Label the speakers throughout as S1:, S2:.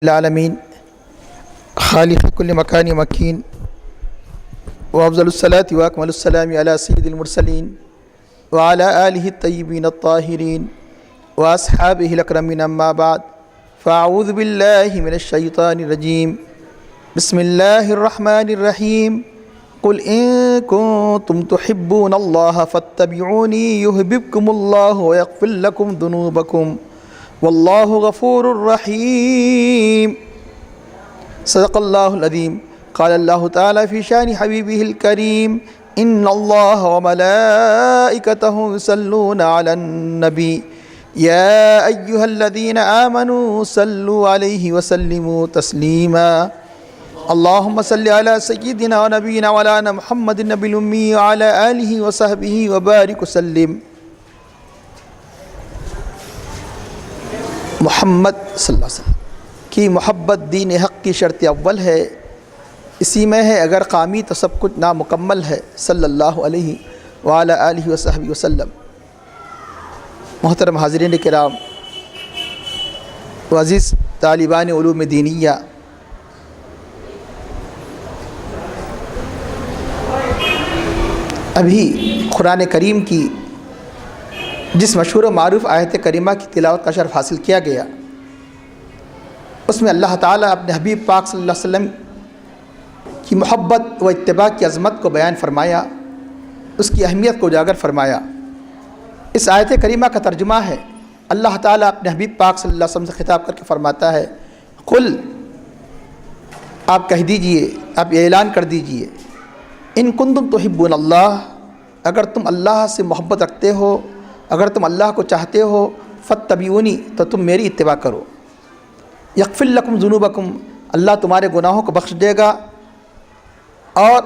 S1: العالمین خالق کل مکان مکین وافضل الصلاۃ واکمل السلام علی سید المرسلین وعلی آلہ الطیبین الطاہرین واصحابہ الاکرمین اما بعد فاعوذ باللہ من الشیطان الرجیم بسم اللہ الرحمن الرحیم قل ان کنتم تحبون اللہ فاتبعونی یحببکم اللہ ویغفر لکم ذنوبکم واللہ غفور الرحیم صدق اللہ العظیم قال اللہ تعالی فی شان حبیبہ الکریم ان اللہ وملائکتہ یصلون علی النبی یا ایہا الذین آمنوا صلوا علیہ وسلموا تسلیما اللہم صلی علی سیدنا و نبینا مولانا محمد النبی الامی وعلی آلہ وصحبہ وبارک وسلم۔ محمد صلی اللہ علیہ وسلم کی محبت دین حق کی شرط اول ہے، اسی میں ہے اگر قامی تو سب کچھ نامکمل ہے صلی اللہ علیہ وعلی آلہ وصحبہ وسلم۔ محترم حاضرین کرام و عزیز طالبان علوم دینیہ، ابھی قرآن کریم کی جس مشہور و معروف آیت کریمہ کی تلاوت کا شرف حاصل کیا گیا، اس میں اللہ تعالیٰ اپنے حبیب پاک صلی اللہ علیہ وسلم کی محبت و اتباع کی عظمت کو بیان فرمایا، اس کی اہمیت کو اجاگر فرمایا۔ اس آیت کریمہ کا ترجمہ ہے، اللہ تعالیٰ اپنے حبیب پاک صلی اللہ علیہ وسلم سے خطاب کر کے فرماتا ہے، قل آپ کہہ دیجئے، آپ اعلان کر دیجئے، ان کنتم تحبون اللہ، اگر تم اللہ سے محبت رکھتے ہو، اگر تم اللہ کو چاہتے ہو، فاتبعونی تو تم میری اتباع کرو، یغفر لکم ذنوبکم اللہ تمہارے گناہوں کو بخش دے گا، اور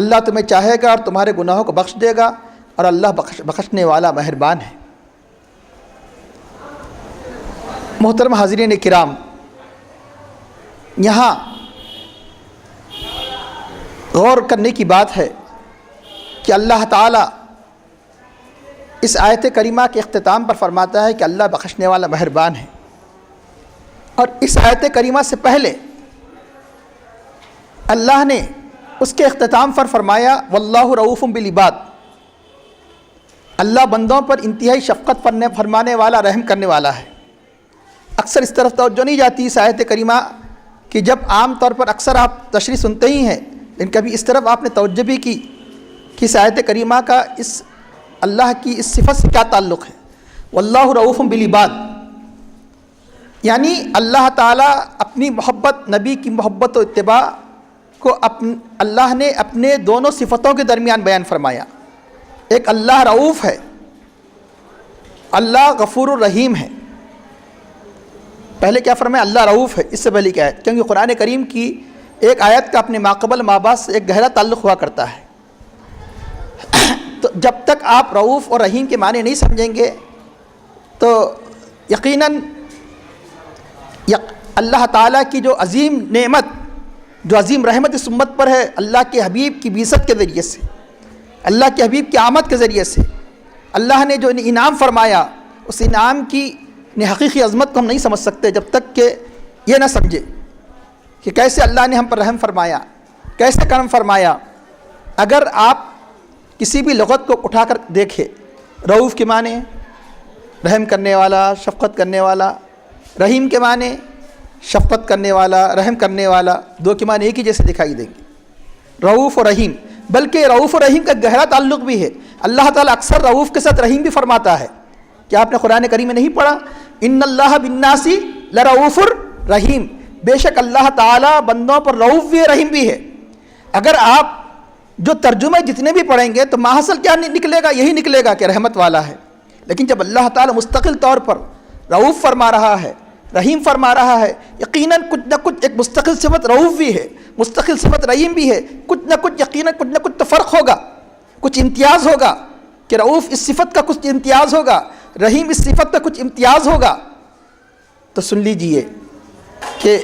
S1: اللہ تمہیں چاہے گا اور تمہارے گناہوں کو بخش دے گا، اور اللہ بخشنے والا مہربان ہے۔ محترم حاضرین کرام، یہاں غور کرنے کی بات ہے کہ اللہ تعالیٰ اس آیت کریمہ کے اختتام پر فرماتا ہے کہ اللہ بخشنے والا مہربان ہے، اور اس آیت کریمہ سے پہلے اللہ نے اس کے اختتام پر فرمایا واللہ رؤوف بالعباد، اللہ بندوں پر انتہائی شفقت فرمانے والا، رحم کرنے والا ہے۔ اکثر اس طرف توجہ نہیں جاتی اس آیت کریمہ کہ جب عام طور پر اکثر آپ تشریح سنتے ہی ہیں، لیکن کبھی اس طرف آپ نے توجہ بھی کی کہ اس آیت کریمہ کا اس اللہ کی اس صفت سے کیا تعلق ہے۔ واللہ رؤوف بالعباد یعنی اللہ تعالیٰ اپنی محبت، نبی کی محبت و اتباع کو اللہ نے اپنے دونوں صفتوں کے درمیان بیان فرمایا۔ ایک اللہ رؤوف ہے، اللہ غفور الرحیم ہے۔ پہلے کیا فرمایا؟ اللہ رؤوف ہے، اس سے پہلے کیا ہے؟ کیونکہ قرآن کریم کی ایک آیت کا اپنے ماقبل مابعد سے ایک گہرا تعلق ہوا کرتا ہے۔ تو جب تک آپ رؤوف اور رحیم کے معنی نہیں سمجھیں گے تو یقیناً اللہ تعالیٰ کی جو عظیم نعمت، جو عظیم رحمت اس امت پر ہے، اللہ کے حبیب کی بعثت کے ذریعے سے، اللہ کے حبیب کی آمد کے ذریعے سے اللہ نے جو انعام فرمایا، اس انعام کی حقیقی عظمت کو ہم نہیں سمجھ سکتے جب تک کہ یہ نہ سمجھے کہ کیسے اللہ نے ہم پر رحم فرمایا، کیسے کرم فرمایا۔ اگر آپ کسی بھی لغت کو اٹھا کر دیکھے، رؤوف کے معنی رحم کرنے والا، شفقت کرنے والا، رحیم کے معنی شفقت کرنے والا، رحم کرنے والا، دو کے معنی ایک ہی جیسے دکھائی دیں گے، رؤوف اور رحیم۔ بلکہ رؤوف اور رحیم کا گہرا تعلق بھی ہے۔ اللہ تعالیٰ اکثر رؤوف کے ساتھ رحیم بھی فرماتا ہے۔ کیا آپ نے قرآن کریم میں نہیں پڑھا؟ ان اللہ بالناس لرؤوف الرحیم، بے شک اللہ تعالیٰ بندوں پر رؤوف بھی ہے، رحیم بھی ہے۔ اگر آپ جو ترجمے جتنے بھی پڑھیں گے تو ماحصل کیا نکلے گا؟ یہی نکلے گا کہ رحمت والا ہے۔ لیکن جب اللہ تعالیٰ مستقل طور پر رؤوف فرما رہا ہے، رحیم فرما رہا ہے، یقیناً کچھ نہ کچھ ایک مستقل صفت رؤوف بھی ہے، مستقل صفت رحیم بھی ہے، کچھ نہ کچھ یقیناً کچھ نہ کچھ تو فرق ہوگا، کچھ امتیاز ہوگا کہ رؤوف اس صفت کا کچھ امتیاز ہوگا، رحیم اس صفت کا کچھ امتیاز ہوگا۔ تو سن لیجئے کہ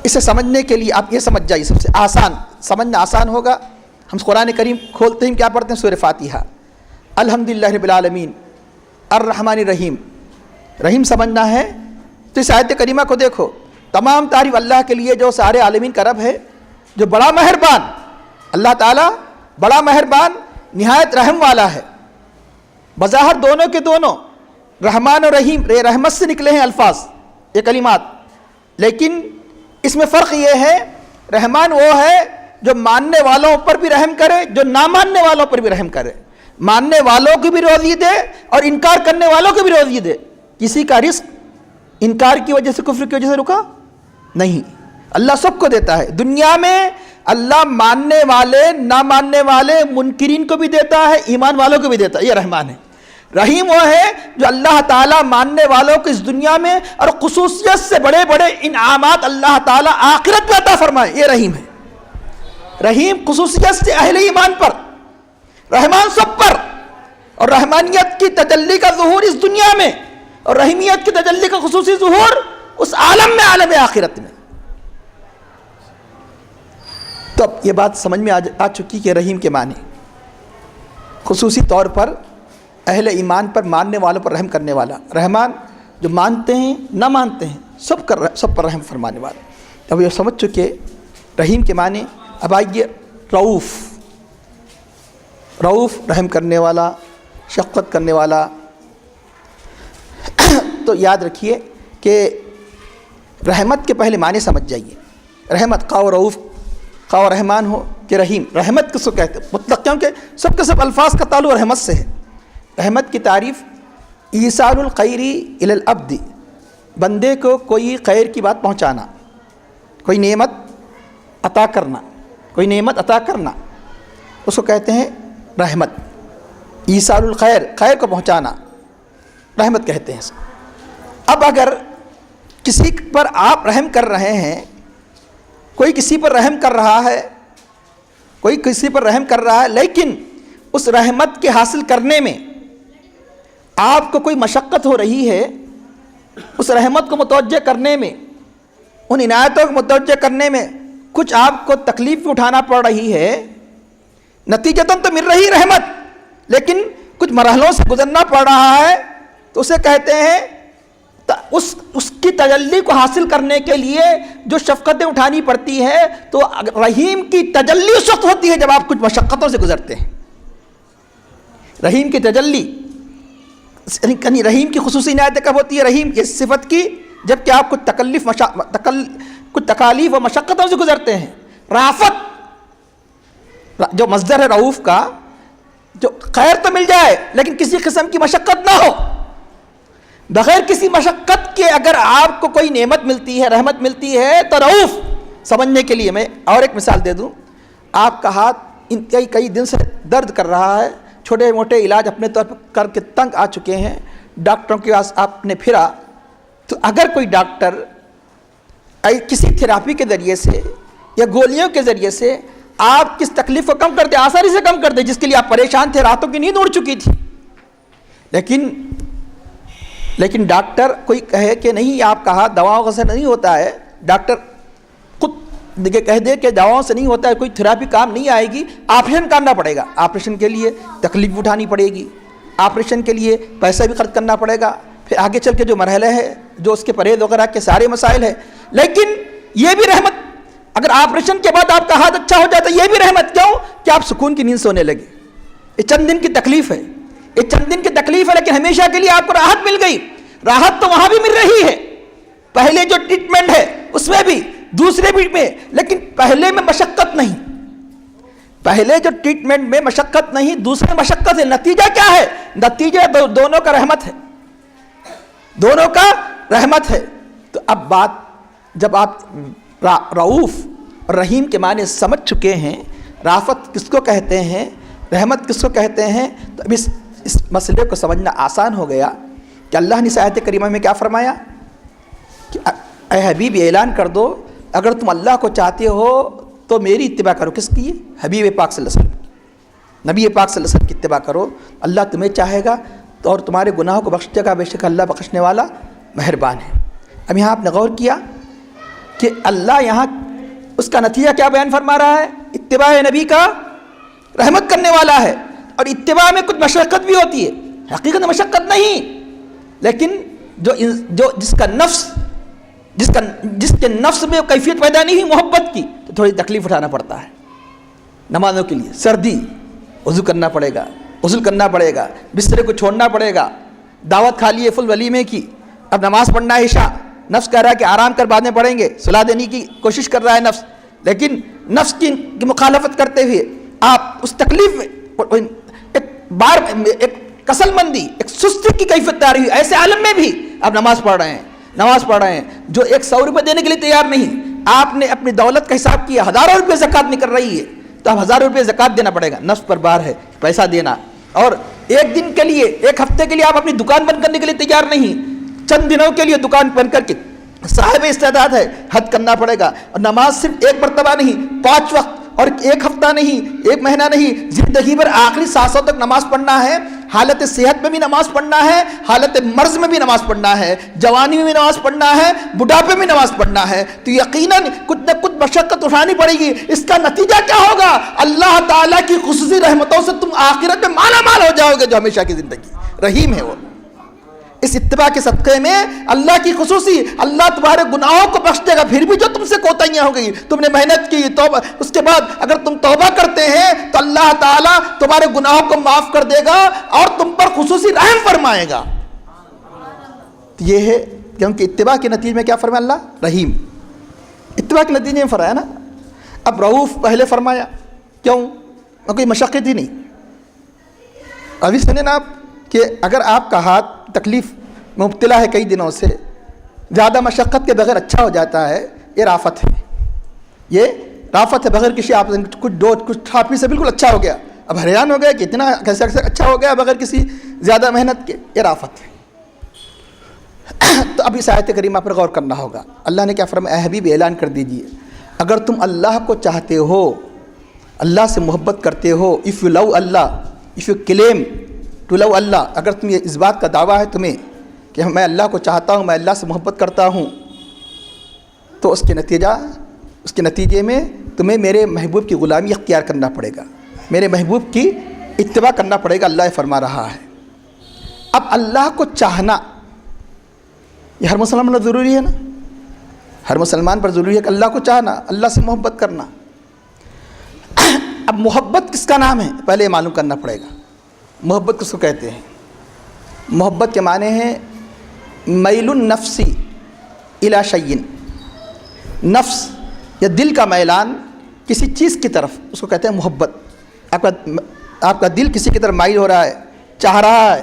S1: اسے سمجھنے کے لیے آپ یہ سمجھ جائیے، سب سے آسان سمجھنا آسان ہوگا۔ ہم قرآن کریم کھولتے ہیں، کیا پڑھتے ہیں؟ سورہ فاتحہ، الحمدللہ رب العالمین الرحمن الرحیم۔ رحیم سمجھنا ہے تو اس آیت کریمہ کو دیکھو، تمام تعریف اللہ کے لیے جو سارے عالمین کا رب ہے، جو بڑا مہربان، اللہ تعالیٰ بڑا مہربان نہایت رحم والا ہے۔ بظاہر دونوں کے دونوں رحمان اور رحیم رحمت سے نکلے ہیں الفاظ، یہ کلمات، لیکن اس میں فرق یہ ہے رحمان وہ ہے جو ماننے والوں پر بھی رحم کرے، جو نہ ماننے والوں پر بھی رحم کرے، ماننے والوں کی بھی روزی دے اور انکار کرنے والوں کو بھی روزی دے۔ کسی کا رزق انکار کی وجہ سے، کفر کی وجہ سے رکا نہیں، اللہ سب کو دیتا ہے۔ دنیا میں اللہ ماننے والے، نہ ماننے والے، منکرین کو بھی دیتا ہے، ایمان والوں کو بھی دیتا ہے، یہ رحمان ہے۔ رحیم وہ ہے جو اللہ تعالیٰ ماننے والوں کو اس دنیا میں اور خصوصیت سے بڑے بڑے انعامات اللہ تعالیٰ آخرت میں عطا فرمائے، یہ رحیم ہے۔ رحیم خصوصیت سے اہل ایمان پر، رحمان سب پر، اور رحمانیت کی تجلی کا ظہور اس دنیا میں، اور رحیمیت کی تجلی کا خصوصی ظہور اس عالم میں، عالم آخرت میں۔ تو اب یہ بات سمجھ میں آ چکی کہ رحیم کے معنی خصوصی طور پر اہل ایمان پر، ماننے والوں پر رحم کرنے والا، رحمان جو مانتے ہیں نہ مانتے ہیں سب پر رحم فرمانے والا۔ اب یہ سمجھ چکے رحیم کے معنی۔ اب آئیے رؤوف، رؤوف رحم کرنے والا، شفقت کرنے والا۔ تو یاد رکھیے کہ رحمت کے پہلے معنی سمجھ جائیے۔ رحمت خواہ رؤوف، خواہ رحمان ہو کہ رحیم، رحمت کس کو کہتے ہیں مطلق، کیونکہ سب کے سب الفاظ کا تعلق رحمت سے ہے۔ رحمت کی تعریف ایصال الخیر الی العبد، بندے کو کوئی خیر کی بات پہنچانا، کوئی نعمت عطا کرنا، کوئی نعمت عطا کرنا، اس کو کہتے ہیں رحمت۔ ایصال الخیر، خیر کو پہنچانا، رحمت کہتے ہیں اس کو۔ اب اگر کسی پر آپ رحم کر رہے ہیں، کوئی کسی پر رحم کر رہا ہے، کوئی کسی پر رحم کر رہا ہے، لیکن اس رحمت کے حاصل کرنے میں آپ کو کوئی مشقت ہو رہی ہے، اس رحمت کو متوجہ کرنے میں، ان عنایتوں کو متوجہ کرنے میں کچھ آپ کو تکلیف بھی اٹھانا پڑ رہی ہے، نتیجتاً تو مل رہی رحمت لیکن کچھ مرحلوں سے گزرنا پڑ رہا ہے، تو اسے کہتے ہیں اس کی تجلی کو حاصل کرنے کے لیے جو شفقتیں اٹھانی پڑتی ہے، تو رحیم کی تجلی اس وقت ہوتی ہے جب آپ کچھ مشقتوں سے گزرتے ہیں۔ رحیم کی تجلی، یعنی رحیم کی خصوصی عنایت کب ہوتی ہے؟ رحیم کی صفت کی جب کہ آپ کچھ کچھ تکالیف و مشقتوں سے گزرتے ہیں۔ رافت جو مصدر ہے رؤوف کا، جو خیر تو مل جائے لیکن کسی قسم کی مشقت نہ ہو، بغیر کسی مشقت کے اگر آپ کو کوئی نعمت ملتی ہے، رحمت ملتی ہے، تو رؤوف سمجھنے کے لیے میں اور ایک مثال دے دوں۔ آپ کا ہاتھ کئی دن سے درد کر رہا ہے، چھوٹے موٹے علاج اپنے طور پر کر کے تنگ آ چکے ہیں، ڈاکٹروں کے پاس آپ نے پھرا، تو اگر کوئی ڈاکٹر کسی تھراپی کے ذریعے سے یا گولیوں کے ذریعے سے آپ کس تکلیف کو کم کر دے، آسانی سے کم کر دے، جس کے لیے آپ پریشان تھے، راتوں کی نیند اڑ چکی تھی، لیکن ڈاکٹر کوئی کہے کہ نہیں آپ کا ہاتھ دواؤں سے نہیں ہوتا ہے، ڈاکٹر خود کہہ دے کہ دواؤں سے نہیں ہوتا ہے، کوئی تھراپی کام نہیں آئے گی، آپریشن کرنا پڑے گا، آپریشن کے لیے تکلیف اٹھانی پڑے گی، آپریشن کے لیے پیسہ بھی خرچ کرنا پڑے گا، پھر آگے چل کے جو مرحلہ ہے، جو اس کے پرہیز وغیرہ کے سارے مسائل ہیں، لیکن یہ بھی رحمت، اگر آپریشن کے بعد آپ کا ہاتھ اچھا ہو جاتا ہے، یہ بھی رحمت، کیوں کہ آپ سکون کی نیند سونے لگے۔ یہ چند دن کی تکلیف ہے، یہ چند دن کی تکلیف ہے، لیکن ہمیشہ کے لیے آپ کو راحت مل گئی۔ راحت تو وہاں بھی مل رہی ہے، پہلے جو ٹریٹمنٹ ہے اس میں بھی، دوسرے بھی میں، لیکن پہلے میں مشقت نہیں، پہلے جو ٹریٹمنٹ میں مشقت نہیں، دوسرے مشقت ہے۔ نتیجہ کیا ہے؟ نتیجہ دونوں کا رحمت ہے، دونوں کا رحمت ہے۔ تو اب بات جب آپ رؤوف اور رحیم کے معنی سمجھ چکے ہیں، رافت کس کو کہتے ہیں، رحمت کس کو کہتے ہیں، تو اب اس مسئلے کو سمجھنا آسان ہو گیا کہ اللہ نے اس آیت کریمہ میں کیا فرمایا کہ اے حبیب اعلان کر دو اگر تم اللہ کو چاہتے ہو تو میری اتباع کرو۔ کس کی؟ حبیب پاک صلی اللہ علیہ وسلم، نبی پاک صلی اللہ علیہ وسلم کی اتباع کرو، اللہ تمہیں چاہے گا تو اور تمہارے گناہوں کو بخش دے گا، بے شک اللہ بخشنے والا مہربان ہے۔ اب یہاں آپ نے غور کیا کہ اللہ یہاں اس کا نتیجہ کیا بیان فرما رہا ہے؟ اتباع نبی کا رحمت کرنے والا ہے، اور اتباع میں کچھ مشقت بھی ہوتی ہے، حقیقت مشقت نہیں، لیکن جس کا نفس جس کے نفس میں کیفیت پیدا نہیں ہوئی محبت کی، تو تھوڑی تکلیف اٹھانا پڑتا ہے نمازوں کے لیے. سردی، وضو کرنا پڑے گا، غسل کرنا پڑے گا، بسترے کو چھوڑنا پڑے گا، دعوت کھا لیے فل ولیمے کی، اب نماز پڑھنا ہے عشاء، نفس کہہ رہا ہے کہ آرام کر بعد میں پڑھیں گے، صلاح دینے کی کوشش کر رہا ہے نفس، لیکن نفس کی مخالفت کرتے ہوئے آپ اس تکلیف میں ایک کسل مندی، ایک سستی کی کیفیت تاری ہوئی، ایسے عالم میں بھی آپ نماز پڑھ رہے ہیں. جو 100 روپے دینے کے لیے تیار نہیں، آپ نے اپنی دولت کا حساب کیا، ہزاروں روپے زکوٰۃ نکل رہی ہے، تو اب 1000 روپے زکوٰۃ دینا پڑے گا. نفس پر بار ہے پیسہ دینا. اور ایک دن کے لیے، ایک ہفتے کے لیے آپ اپنی دکان بند کرنے کے لیے تیار نہیں، چند دنوں کے لیے دکان بند کر کے صاحب استعداد ہے، حد کرنا پڑے گا. اور نماز صرف ایک مرتبہ نہیں، 5 وقت، اور ایک ہفتہ نہیں، ایک مہینہ نہیں، زندگی بھر آخری سانسوں تک نماز پڑھنا ہے. حالت صحت میں بھی نماز پڑھنا ہے، حالت مرض میں بھی نماز پڑھنا ہے، جوانی میں بھی نماز پڑھنا ہے، بڑھاپے میں نماز پڑھنا ہے. تو یقیناً کچھ نہ کچھ مشقت اٹھانی پڑے گی. اس کا نتیجہ کیا ہوگا؟ اللہ تعالیٰ کی خصوصی رحمتوں سے تم آخرت میں مالا مال ہو جاؤ گے، جو ہمیشہ کی زندگی. رحیم ہے وہ. اس اتباع کے صدقے میں اللہ کی خصوصی، اللہ تمہارے گناہوں کو بخش دے گا. پھر بھی جو تم سے کوتاہیاں ہو گئی، تم نے محنت کی، توبہ، اس کے بعد اگر تم توبہ کرتے ہیں تو اللہ تعالیٰ تمہارے گناہوں کو معاف کر دے گا اور تم پر خصوصی رحم فرمائے گا. یہ ہے کیونکہ اتباع کے نتیجے میں کیا فرمایا اللہ؟ رحیم. اتباع کے نتیجے میں فرمایا نا. اب رؤوف پہلے فرمایا، کیوں؟ کوئی مشقت ہی نہیں. ابھی سنیں نا آپ کہ اگر آپ کا ہاتھ تکلیف میں مبتلا ہے کئی دنوں سے، زیادہ مشقت کے بغیر اچھا ہو جاتا ہے، یہ رافت ہے. یہ رافت ہے، بغیر کسی آپ کچھ تھاپی سے بالکل اچھا ہو گیا. اب حیران ہو گیا کہ اتنا کیسے اچھا ہو گیا بغیر کسی زیادہ محنت کے. یہ رافت ہے. تو اب اس آیت کریمہ پر غور کرنا ہوگا. اللہ نے کیا فرمایا؟ اے حبیب اعلان کر دیجئے، اگر تم اللہ کو چاہتے ہو، اللہ سے محبت کرتے ہو، if you love Allah, if you claim to love Allah، اگر تم یہ اس بات کا دعویٰ ہے تمہیں کہ میں اللہ کو چاہتا ہوں، میں اللہ سے محبت کرتا ہوں، تو اس کے نتیجے میں تمہیں میرے محبوب کی غلامی اختیار کرنا پڑے گا، میرے محبوب کی اتباع کرنا پڑے گا. اللہ فرما رہا ہے. اب اللہ کو چاہنا یہ ہر مسلمان پر ضروری ہے نا. ہر مسلمان پر ضروری ہے کہ اللہ کو چاہنا، اللہ سے محبت کرنا. اب محبت کس کا نام ہے؟ پہلے یہ معلوم کرنا پڑے گا. محبت کس کو کہتے ہیں؟ محبت کے معنی ہیں میل النفس الی شیء، نفس یا دل کا میلان کسی چیز کی طرف، اس کو کہتے ہیں محبت. آپ کا دل کسی کی طرف مائل ہو رہا ہے، چاہ رہا ہے،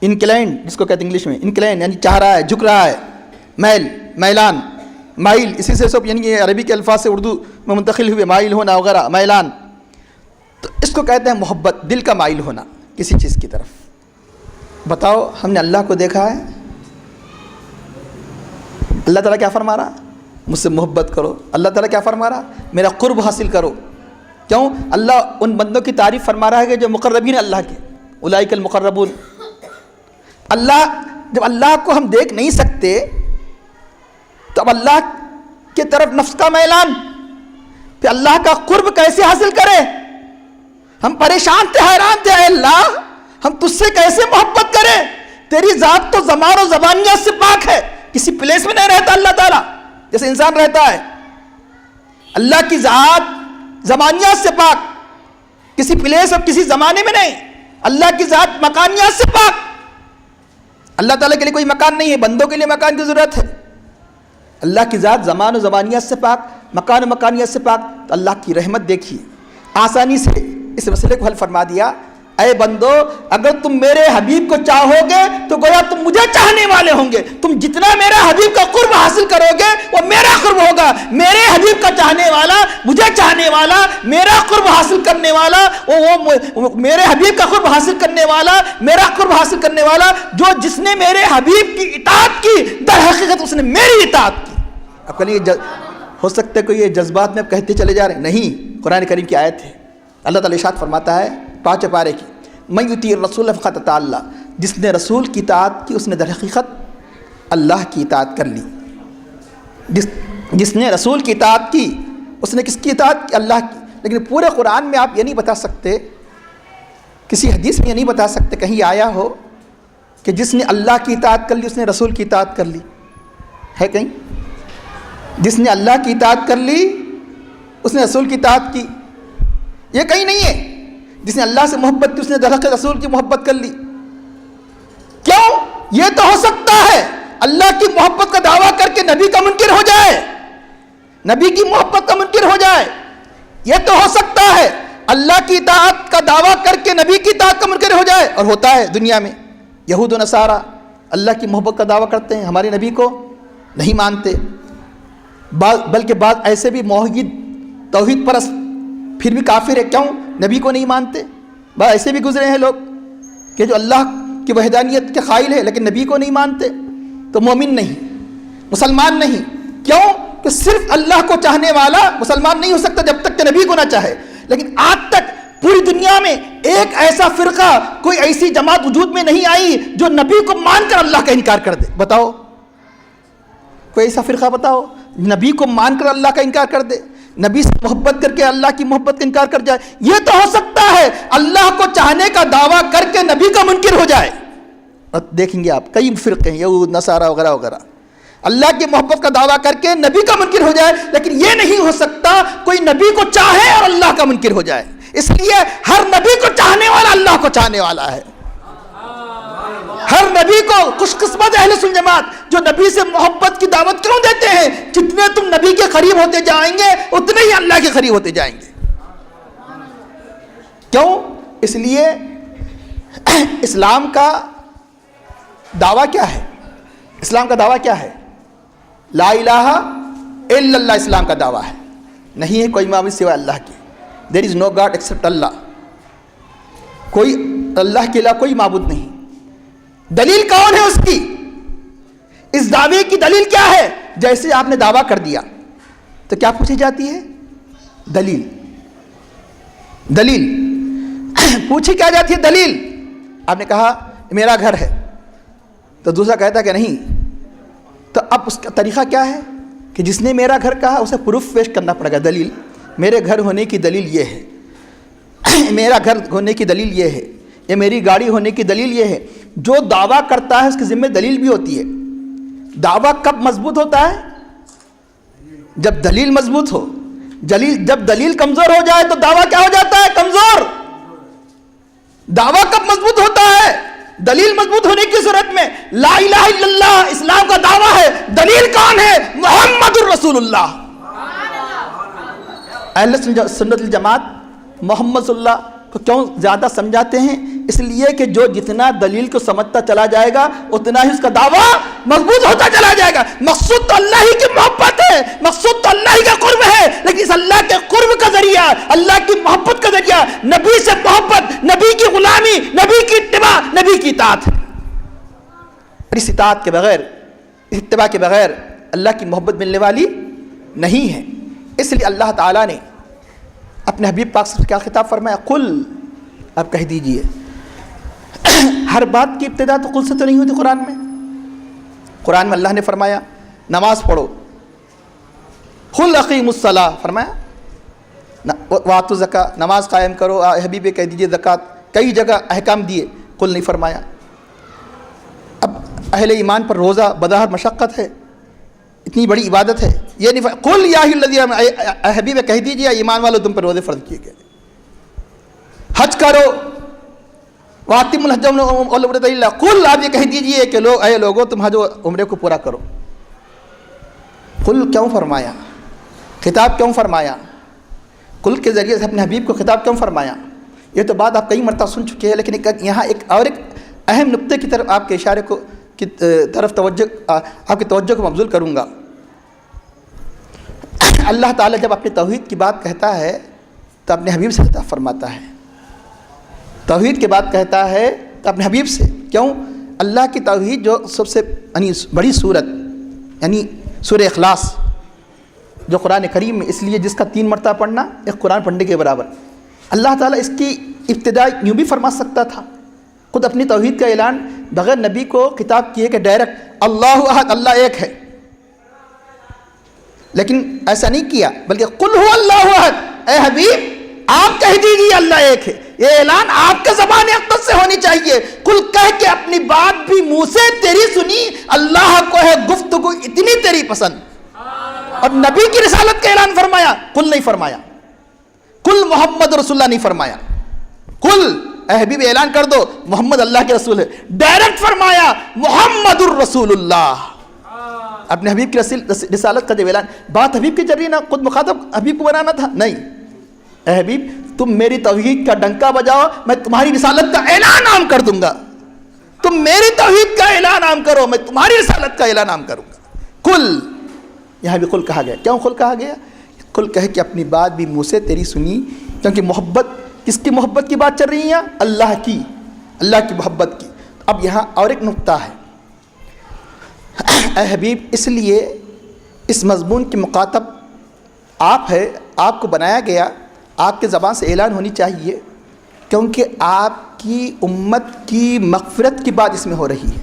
S1: انکلائنڈ جس کو کہتے ہیں انگلش میں، انکلائنڈ یعنی چاہ رہا ہے، جھک رہا ہے. میلان، مائل، اسی سے سب یعنی یہ عربی کے الفاظ سے اردو میں منتقل ہوئے، مائل ہونا وغیرہ، میلان. تو اس کو کہتے ہیں محبت، دل کا مائل ہونا کسی چیز کی طرف. بتاؤ ہم نے اللہ کو دیکھا ہے؟ اللہ تعالیٰ کیا فرما رہا؟ مجھ سے محبت کرو. اللہ تعالیٰ کیا فرما رہا؟ میرا قرب حاصل کرو. کیوں؟ اللہ ان بندوں کی تعریف فرما رہا ہے کہ جو مقربین ہیں اللہ کے، اولئک المقربون. جب اللہ کو ہم دیکھ نہیں سکتے تو اب اللہ کی طرف نفس کا میلان، پھر اللہ کا قرب کیسے حاصل کرے؟ ہم پریشان تھے، حیران تھے، اے اللہ ہم تجھ سے کیسے محبت کریں؟ تیری ذات تو زمان و زبانیت سے پاک ہے، کسی پلیس میں نہیں رہتا اللہ تعالیٰ جیسے انسان رہتا ہے. اللہ کی ذات زمانیات سے پاک، کسی پلیس اور کسی زمانے میں نہیں. اللہ کی ذات مکانیات سے پاک. اللہ تعالیٰ کے لیے کوئی مکان نہیں ہے، بندوں کے لیے مکان کی ضرورت ہے. اللہ کی ذات زمان و زمانیت سے پاک، مکان و مکانیت سے پاک. تو اللہ کی رحمت دیکھیے، آسانی سے اس مسئلے کو حل فرما دیا. اے بندو اگر تم میرے حبیب کو چاہو گے تو گویا تم مجھے چاہنے والے ہوں گے. تم جتنا میرے حبیب کا قرب حاصل کرو گے وہ میرا قرب ہوگا. میرے حبیب کا چاہنے والا، مجھے چاہنے والا، میرا قرب حاصل کرنے والا، وہ میرے حبیب کا قرب حاصل کرنے والا، میرا قرب حاصل کرنے والا، جو جس نے میرے حبیب کی اطاعت کی در حقیقت اس نے میری اطاعت کی. اب کہنے ہو سکتا ہے کہ یہ جذبات میں اب کہتے چلے جا رہے ہیں، نہیں، قرآن کریم کی آیت ہے. اللہ تعالیٰ ارشاد فرماتا ہے 5 پارے کی، من یطیع الرسول فقد اطاع اللہ، جس نے رسول کی اطاعت کی اس نے در حقیقت اللہ کی اطاعت کر لی. جس نے رسول کی اطاعت کی اس نے کس کی اطاعت کی؟ اللہ کی. لیکن پورے قرآن میں آپ یہ نہیں بتا سکتے، کسی حدیث میں یہ نہیں بتا سکتے کہیں آیا ہو کہ جس نے اللہ کی اطاعت کر لی اس نے رسول کی اطاعت کر لی. ہے کہیں؟ جس نے اللہ کی اطاعت کر لی اس نے رسول کی اطاعت کی، یہ کہیں نہیں ہے۔ جس نے اللہ سے محبت کی اس نے درخت رسول کی محبت کر لی۔ کیوں؟ یہ تو ہو سکتا ہے اللہ کی محبت کا دعویٰ کر کے نبی کا منکر ہو جائے، نبی کی محبت کا منکر ہو جائے۔ یہ تو ہو سکتا ہے اللہ کی اطاعت کا دعویٰ کر کے نبی کی اطاعت کا منکر ہو جائے، اور ہوتا ہے دنیا میں۔ یہود و نصارہ اللہ کی محبت کا دعویٰ کرتے ہیں، ہمارے نبی کو نہیں مانتے، بلکہ بعض ایسے بھی موحد توحید پرست پھر بھی کافر ہے، کیوں؟ نبی کو نہیں مانتے۔ بعض ایسے بھی گزرے ہیں لوگ کہ جو اللہ کی وحدانیت کے قائل ہے لیکن نبی کو نہیں مانتے، تو مومن نہیں، مسلمان نہیں۔ کیوں؟ کہ صرف اللہ کو چاہنے والا مسلمان نہیں ہو سکتا جب تک کہ نبی کو نہ چاہے۔ لیکن آج تک پوری دنیا میں ایک ایسا فرقہ، کوئی ایسی جماعت وجود میں نہیں آئی جو نبی کو مان کر اللہ کا انکار کر دے۔ بتاؤ کوئی ایسا فرقہ بتاؤ نبی کو مان کر اللہ کا انکار کر دے، نبی سے محبت کر کے اللہ کی محبت کا انکار کر جائے۔ یہ تو ہو سکتا ہے اللہ کو چاہنے کا دعویٰ کر کے نبی کا منکر ہو جائے۔ اور دیکھیں گے آپ کئی فرقے ہیں، یہود نصارہ وغیرہ وغیرہ، اللہ کی محبت کا دعویٰ کر کے نبی کا منکر ہو جائے، لیکن یہ نہیں ہو سکتا کوئی نبی کو چاہے اور اللہ کا منکر ہو جائے۔ اس لیے ہر نبی کو چاہنے والا اللہ کو چاہنے والا ہے۔ ہر نبی کو خوش قسمت اہل سنت جماعت جو نبی سے محبت کی دعوت کیوں دیتے ہیں؟ جتنے تم نبی کے قریب ہوتے جائیں گے اتنے ہی اللہ کے قریب ہوتے جائیں گے۔ کیوں؟ اس لیے اسلام کا دعویٰ کیا ہے؟ اسلام کا دعویٰ کیا ہے؟ لا الہ الا اللہ اسلام کا دعویٰ ہے۔ نہیں ہے کوئی معبود سوائے اللہ کے، دیر از نو گاڈ ایکسپٹ اللہ، کوئی اللہ کے علاوہ کوئی معبود نہیں۔ دلیل کون ہے اس کی؟ اس دعوے کی دلیل کیا ہے؟ جیسے آپ نے دعویٰ کر دیا تو کیا پوچھی جاتی ہے؟ دلیل۔ دلیل پوچھی کیا جاتی ہے؟ دلیل۔ آپ نے کہا میرا گھر ہے، تو دوسرا کہتا ہے کہ نہیں، تو اب اس کا طریقہ کیا ہے کہ جس نے میرا گھر کہا اسے پروف پیش کرنا پڑے گا، دلیل۔ میرے گھر ہونے کی دلیل یہ ہے، میرا گھر ہونے کی دلیل یہ ہے، یا میری گاڑی ہونے کی دلیل یہ ہے۔ جو دعویٰ کرتا ہے اس کے ذمہ دلیل بھی ہوتی ہے۔ دعویٰ کب مضبوط ہوتا ہے؟ جب دلیل مضبوط ہو۔ جب دلیل کمزور ہو جائے تو دعویٰ کیا ہو جاتا ہے؟ کمزور۔ دعویٰ کب مضبوط ہوتا ہے؟ دلیل مضبوط ہونے کی صورت میں۔ لا الہ الا اللہ اسلام کا دعویٰ ہے، دلیل کون ہے؟ محمد الرسول اللہ۔ اہل سنت الجماعت محمد صلی اللہ کو کیوں زیادہ سمجھاتے ہیں؟ اس لیے کہ جو جتنا دلیل کو سمجھتا چلا جائے گا اتنا ہی اس کا دعویٰ مضبوط ہوتا چلا جائے گا۔ مقصود تو اللہ ہی کی محبت ہے، مقصود تو اللہ ہی کا قرب ہے، لیکن اس اللہ کے قرب کا ذریعہ، اللہ کی محبت کا ذریعہ نبی سے محبت، نبی کی غلامی، نبی کی اتباع، نبی کی اطاعت۔ اس اطاعت کے بغیر، اس اتباع کے بغیر اللہ کی محبت ملنے والی نہیں ہے۔ اس لیے اللہ تعالیٰ نے اپنے حبیب پاک سے کیا خطاب فرمایا؟ قل، آپ کہہ دیجئے۔ ہر بات کی ابتدا تو قل سے تو نہیں ہوتی قرآن میں۔ قرآن میں اللہ نے فرمایا نماز پڑھو، قل اقیموا الصلاۃ فرمایا، وآتوا الزکاۃ نماز قائم کرو، حبیب کہہ دیجئے زکوٰۃ، کئی جگہ احکام دیے، قل نہیں فرمایا۔ اب اہل ایمان پر روزہ بظاہر مشقت ہے، اتنی بڑی عبادت ہے، یہ نہیں قل یا الذین حبیب کہہ دیجئے ایمان والو تم پر روزے فرض کیے گئے، حج کرو، وَأَتِمُّوا الْحَجَّ وَالْعُمْرَةَ لِلَّهِ، قل آپ یہ کہہ دیجئے کہ اے لوگوں تم حج و عمرے کو پورا کرو۔ قل کیوں فرمایا؟ خطاب کیوں فرمایا؟ قل کے ذریعے سے اپنے حبیب کو خطاب کیوں فرمایا؟ یہ تو بات آپ کئی مرتبہ سن چکے ہیں، لیکن یہاں ایک اہم نقطے کی طرف آپ کے اشارے کو کی طرف توجہ، آپ کی توجہ کو مبذول کروں گا۔ اللہ تعالیٰ جب اپنے توحید کی بات کہتا ہے تو اپنے حبیب سے خطاب فرماتا ہے، توحید کے بعد کہتا ہے تو اپنے حبیب سے۔ کیوں؟ اللہ کی توحید جو سب سے بڑی صورت یعنی سورہ اخلاص جو قرآن کریم میں، اس لیے جس کا 3 مرتبہ پڑھنا ایک قرآن پڑھنے کے برابر۔ اللہ تعالیٰ اس کی ابتدا یوں بھی فرما سکتا تھا، خود اپنی توحید کا اعلان بغیر نبی کو خطاب کیے کہ ڈائریکٹ اللہ احد، اللہ ایک ہے، لیکن ایسا نہیں کیا، بلکہ قل هو اللہ احد، اے حبیب آپ کہہ دیجیے اللہ ایک ہے۔ یہ اعلان آپ کے زبان اقدس سے ہونی چاہیے. کل کہہ کے اپنی بات بھی منہ سے تیری سنی, اللہ کو ہے گفتگو اتنی تیری پسند. اور نبی کی رسالت کا اعلان فرمایا, کل نہیں فرمایا, کل محمد رسول اللہ نہیں فرمایا. کل اے حبیب اعلان کر دو محمد اللہ کے رسول ہے, ڈائریکٹ فرمایا محمد الرسول اللہ. اپنے حبیب کی رسالت کا جب اعلان, بات حبیب کے ذریعے نہ خود مخاطب حبیب کو بنانا تھا, نہیں. اے حبیب تم میری توحید کا ڈنکا بجاؤ, میں تمہاری رسالت کا اعلان عام کر دوں گا. تم میری توحید کا اعلان عام کرو, میں تمہاری رسالت کا اعلان عام کروں گا. کل, یہاں بھی کل کہا گیا. کیوں کل کہا گیا؟ کل کہہ کہ اپنی بات بھی منہ سے تیری سنی, کیونکہ محبت, کس کی محبت کی بات چل رہی ہے؟ اللہ کی, اللہ کی محبت کی. اب یہاں اور ایک نقطہ ہے اے حبیب, اس لیے اس مضمون کے مخاطب آپ ہے, آپ کو بنایا گیا, آپ کے زبان سے اعلان ہونی چاہیے, کیونکہ آپ کی امت کی مغفرت کی بات اس میں ہو رہی ہے,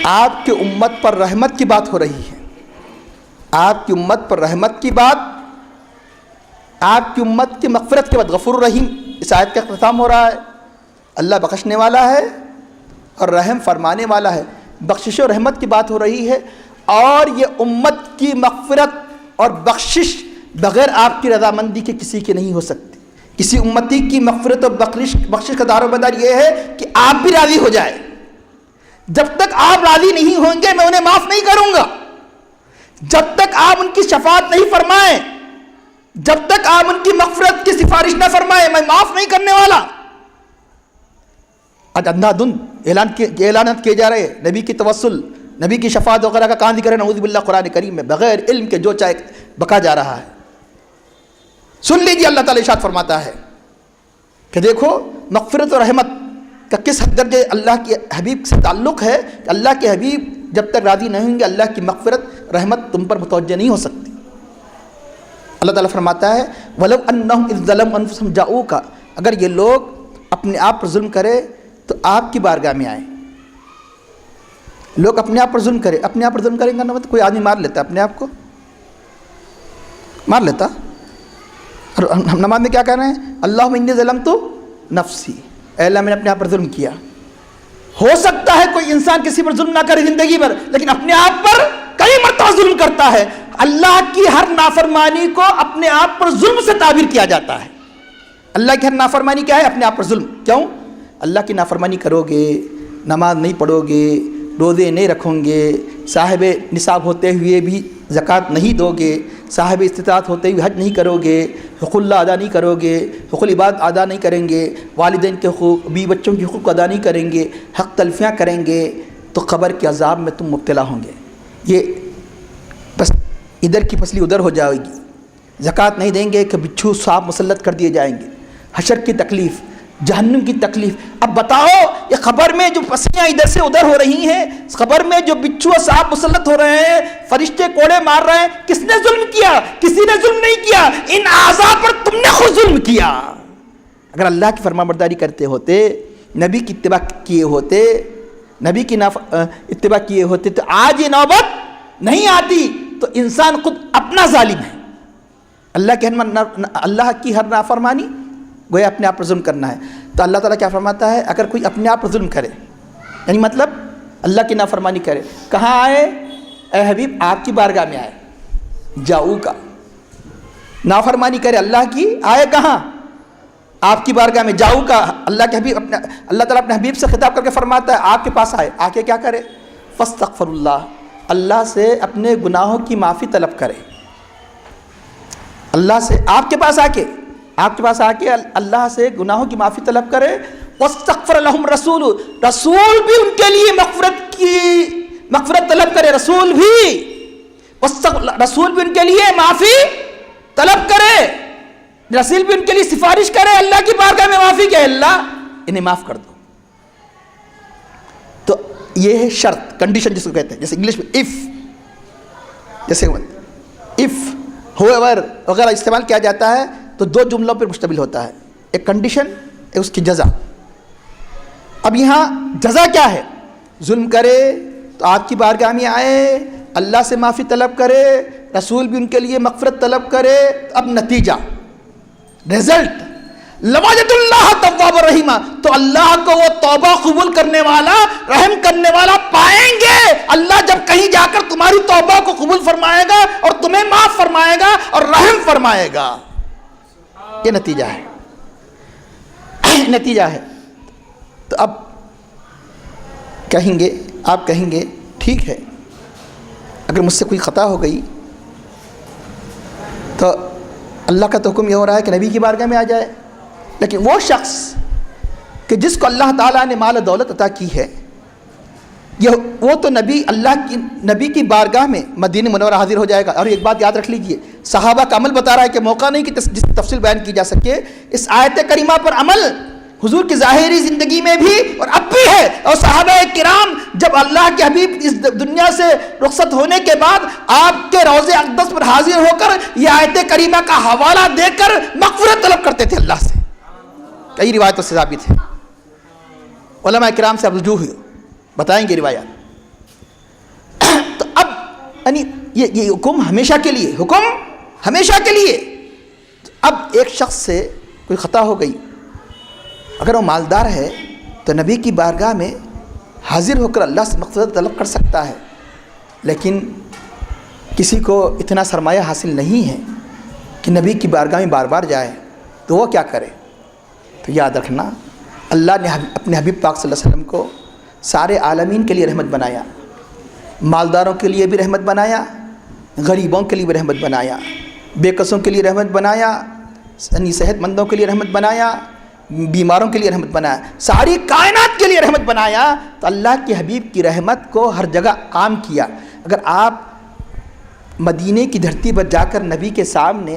S1: آپ کی امت پر رحمت کی بات ہو رہی ہے, آپ کی امت پر رحمت کی بات, آپ کی امت کی مغفرت کے بعد غفور الرحیم اس آیت کا اختتام ہو رہا ہے. اللہ بخشنے والا ہے اور رحم فرمانے والا ہے, بخشش و رحمت کی بات ہو رہی ہے. اور یہ امت کی مغفرت اور بخشش بغیر آپ کی رضامندی کے کسی کی نہیں ہو سکتی. کسی امتی کی مغفرت اور بخشش کا دار و مدار یہ ہے کہ آپ بھی راضی ہو جائے. جب تک آپ راضی نہیں ہوں گے میں انہیں معاف نہیں کروں گا. جب تک آپ ان کی شفاعت نہیں فرمائیں, جب تک آپ ان کی مغفرت کی سفارش نہ فرمائیں, میں معاف نہیں کرنے والا. آج اندھا دھند اعلانات کیے جا رہے, نبی کی توسل, نبی کی شفاعت وغیرہ کا کان ذکر ہے, نعوذ باللہ قرآن کریم میں بغیر علم کے جو چاہے بکا جا رہا ہے. سن لیجیے, اللہ تعالی ارشاد فرماتا ہے کہ دیکھو مغفرت اور رحمت کا کس حد درجے اللہ کے حبیب سے تعلق ہے کہ اللہ کے حبیب جب تک راضی نہیں ہوں گے اللہ کی مغفرت رحمت تم پر متوجہ نہیں ہو سکتی. اللہ تعالیٰ فرماتا ہے وَلَوْ أَنَّهُمْ إِذْ ظَلَمُوا أَنفُسَهُمْ جَاءُوكَ, اگر یہ لوگ اپنے آپ پر ظلم کرے تو آپ کی بارگاہ میں آئیں. لوگ اپنے آپ پر ظلم کرے, اپنے آپ پر ظلم کریں گے نا, کوئی آدمی مار لیتا اپنے آپ کو, مار لیتا. اور ہم نماز میں کیا کہہ رہے ہیں؟ اللہم انی ظلمت نفسی, اے اللہ میں نے اپنے آپ پر ظلم کیا. ہو سکتا ہے کوئی انسان کسی پر ظلم نہ کرے زندگی بھر, لیکن اپنے آپ پر کئی مرتبہ ظلم کرتا ہے. اللہ کی ہر نافرمانی کو اپنے آپ پر ظلم سے تعبیر کیا جاتا ہے. اللہ کی ہر نافرمانی کیا ہے؟ اپنے آپ پر ظلم. کیوں؟ اللہ کی نافرمانی کرو گے, نماز نہیں پڑھو گے, روزے نہیں رکھو گے, صاحب نصاب ہوتے ہوئے بھی زکوٰۃ نہیں دو گے, صاحب استطاعت ہوتے ہوئے حج نہیں کرو گے, حقوق اللہ ادا نہیں کرو گے, حقوق العباد ادا نہیں کریں گے, والدین کے حقوق, بیوی بچوں کے حقوق ادا نہیں کریں گے, حق تلفیاں کریں گے, تو قبر کے عذاب میں تم مبتلا ہوں گے. یہ بس ادھر کی پسلی ادھر ہو جائے گی. زکوٰۃ نہیں دیں گے کہ بچھو سانپ مسلط کر دیے جائیں گے, حشر کی تکلیف, جہنم کی تکلیف. اب بتاؤ یہ خبر میں جو پسلیاں ادھر سے ادھر ہو رہی ہیں, خبر میں جو بچھو اور سانپ مسلط ہو رہے ہیں, فرشتے کوڑے مار رہے ہیں, کس نے ظلم کیا؟ کسی نے ظلم نہیں کیا, ان اعضاء پر تم نے خود ظلم کیا. اگر اللہ کی فرمانبرداری کرتے ہوتے, نبی کی اتباع کیے ہوتے, نبی کی اتباع کیے ہوتے تو آج یہ نوبت نہیں آتی. تو انسان خود اپنا ظالم ہے. اللہ کی ہر نافرمانی گویا اپنے آپ پر ظلم کرنا ہے. تو اللہ تعالیٰ کیا فرماتا ہے, اگر کوئی اپنے آپ پر ظلم کرے, یعنی مطلب اللہ کی نافرمانی کرے, کہاں آئے اے حبیب؟ آپ کی بارگاہ میں آئے. جاؤ کا نافرمانی کرے اللہ کی, آئے کہاں؟ آپ کی بارگاہ میں. جاؤ کا اللہ کے حبیب, اللہ تعالیٰ اپنے حبیب سے خطاب کر کے فرماتا ہے آپ کے پاس آئے, آ کے کیا کرے؟ فاستغفر اللہ, اللہ سے اپنے گناہوں کی معافی طلب کرے. اللہ سے آپ کے پاس آ کے اللہ سے گناہوں کی معافی طلب کرے. واستغفر لهم رسول, رسول بھی ان کے لیے مغفرت طلب کرے. رسول بھی ان کے لیے معافی طلب کرے. رسول بھی ان کے لیے سفارش کرے اللہ کی بارگاہ میں معافی کہ اللہ انہیں معاف کر دو. تو یہ ہے شرط, کنڈیشن جس کو کہتے ہیں, جیسے انگلش میں اف, جیسے اف ہوور وغیرہ استعمال کیا جاتا ہے تو دو جملوں پر مشتمل ہوتا ہے, ایک کنڈیشن, ایک اس کی جزا. اب یہاں جزا کیا ہے؟ ظلم کرے تو آپ کی بارگاہ میں آئے, اللہ سے معافی طلب کرے, رسول بھی ان کے لیے مغفرت طلب کرے. اب نتیجہ, رزلٹ, لوجد اللہ تواب الرحیم، تو اللہ کو وہ توبہ قبول کرنے والا، رحم کرنے والا پائیں گے۔ اللہ جب کہیں جا کر تمہاری توبہ کو قبول فرمائے گا اور تمہیں معاف فرمائے گا اور رحم فرمائے گا۔ یہ نتیجہ ہے، نتیجہ ہے۔ تو اب کہیں گے، آپ کہیں گے ٹھیک ہے، اگر مجھ سے کوئی خطا ہو گئی تو اللہ کا تو حکم یہ ہو رہا ہے کہ نبی کی بارگاہ میں آ جائے، لیکن وہ شخص کہ جس کو اللہ تعالیٰ نے مال و دولت عطا کی ہے، وہ تو نبی کی بارگاہ میں مدینہ منورہ حاضر ہو جائے گا۔ اور ایک بات یاد رکھ لیجئے، صحابہ کا عمل بتا رہا ہے کہ موقع نہیں کہ جس تفصیل بیان کی جا سکے، اس آیت کریمہ پر عمل حضور کی ظاہری زندگی میں بھی اور اب بھی ہے۔ اور صحابہ کرام جب اللہ کے حبیب اس دنیا سے رخصت ہونے کے بعد آپ کے روضہ اقدس پر حاضر ہو کر یہ آیت کریمہ کا حوالہ دے کر مغفرت طلب کرتے تھے اللہ سے، کئی روایتوں سے ثابت ہے۔ علماء کرام سے اب رجوع ہوئی، بتائیں گے روایات۔ تو اب یعنی یہ حکم ہمیشہ کے لیے، حکم ہمیشہ کے لیے۔ اب ایک شخص سے کوئی خطا ہو گئی، اگر وہ مالدار ہے تو نبی کی بارگاہ میں حاضر ہو کر اللہ سے مغفرت طلب کر سکتا ہے، لیکن کسی کو اتنا سرمایہ حاصل نہیں ہے کہ نبی کی بارگاہ میں بار بار جائے، تو وہ کیا کرے؟ تو یاد رکھنا، اللہ نے اپنے حبیب پاک صلی اللہ علیہ وسلم کو سارے عالمین کے لیے رحمت بنایا، مالداروں کے لیے بھی رحمت بنایا، غریبوں کے لیے بھی رحمت بنایا، بے کسوں کے لیے رحمت بنایا، صحت مندوں کے لیے رحمت بنایا، بیماروں کے لیے رحمت بنایا، ساری کائنات کے لیے رحمت بنایا۔ تو اللہ کے حبیب کی رحمت کو ہر جگہ عام کیا۔ اگر آپ مدینے کی دھرتی پر جا کر نبی کے سامنے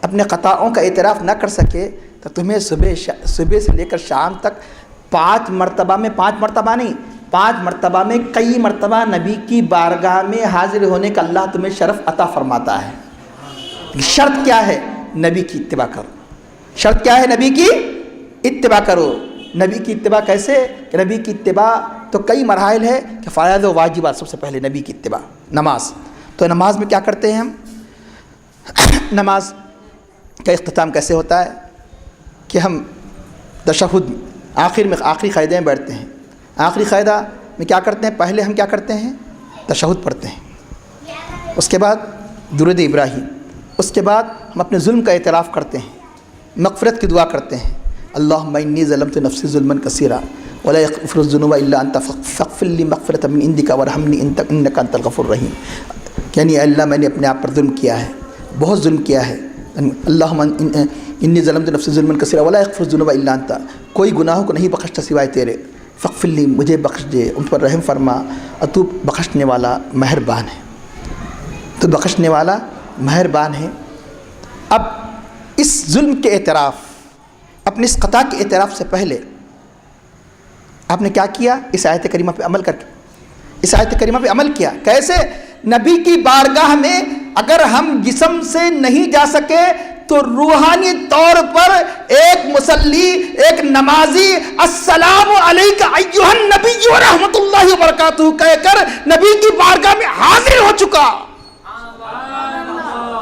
S1: اپنے خطاؤں کا اعتراف نہ کر سکے تو تمہیں صبح سے لے کر شام تک 5 مرتبہ میں، 5 مرتبہ نہیں، 5 مرتبہ میں کئی مرتبہ نبی کی بارگاہ میں حاضر ہونے کا اللہ تمہیں شرف عطا فرماتا ہے۔ شرط کیا ہے؟ نبی کی اتباع کرو۔ شرط کیا ہے؟ نبی کی اتباع کرو۔ نبی کی اتباع کیسے؟ کہ نبی کی اتباع تو کئی مراحل ہے کہ فرائض و واجبات۔ سب سے پہلے نبی کی اتباع، نماز۔ تو نماز میں کیا کرتے ہیں ہم؟ نماز کا اختتام کیسے ہوتا ہے کہ ہم تشہد آخر میں آخری قاعدے میں بیٹھتے ہیں۔ آخری قاعدہ میں کیا کرتے ہیں؟ پہلے ہم کیا کرتے ہیں؟ تشہد پڑھتے ہیں، اس کے بعد درود ابراہیم، اس کے بعد ہم اپنے ظلم کا اعتراف کرتے ہیں، مغفرت کی دعا کرتے ہیں، اللہم انی ظلمت نفسی ظلما کثیرا ولا یغفر الذنوب الا انت فاغفر لی مغفرۃ من عندک وارحمنی انک انت الغفور الرحیم۔ یعنی اے اللہ، میں نے اپنے آپ پر ظلم کیا ہے، بہت ظلم کیا ہے، اللہم انی ظلمت نفسی ظلما کثیرا ولا یغفر الذنوب الا انت، کوئی گناہوں کو نہیں بخشتا سوائے تیرے، فاغفر لی، مجھے بخش دے، ان پر رحم فرما، اور تو بخشنے والا مہربان ہے، تو بخشنے والا مہربان ہے۔ اب اس ظلم کے اعتراف، اپنے اس خطا کے اعتراف سے پہلے آپ نے کیا کیا؟ اس آیت کریمہ پہ عمل کر کے، اس آیت کریمہ پہ عمل کیا۔ کیسے؟ نبی کی بارگاہ میں اگر ہم جسم سے نہیں جا سکے تو روحانی طور پر ایک مصلی، ایک نمازی السلام علیک ایھا النبی ورحمۃ اللہ وبرکاتہ کہہ کر نبی کی بارگاہ میں حاضر ہو چکا۔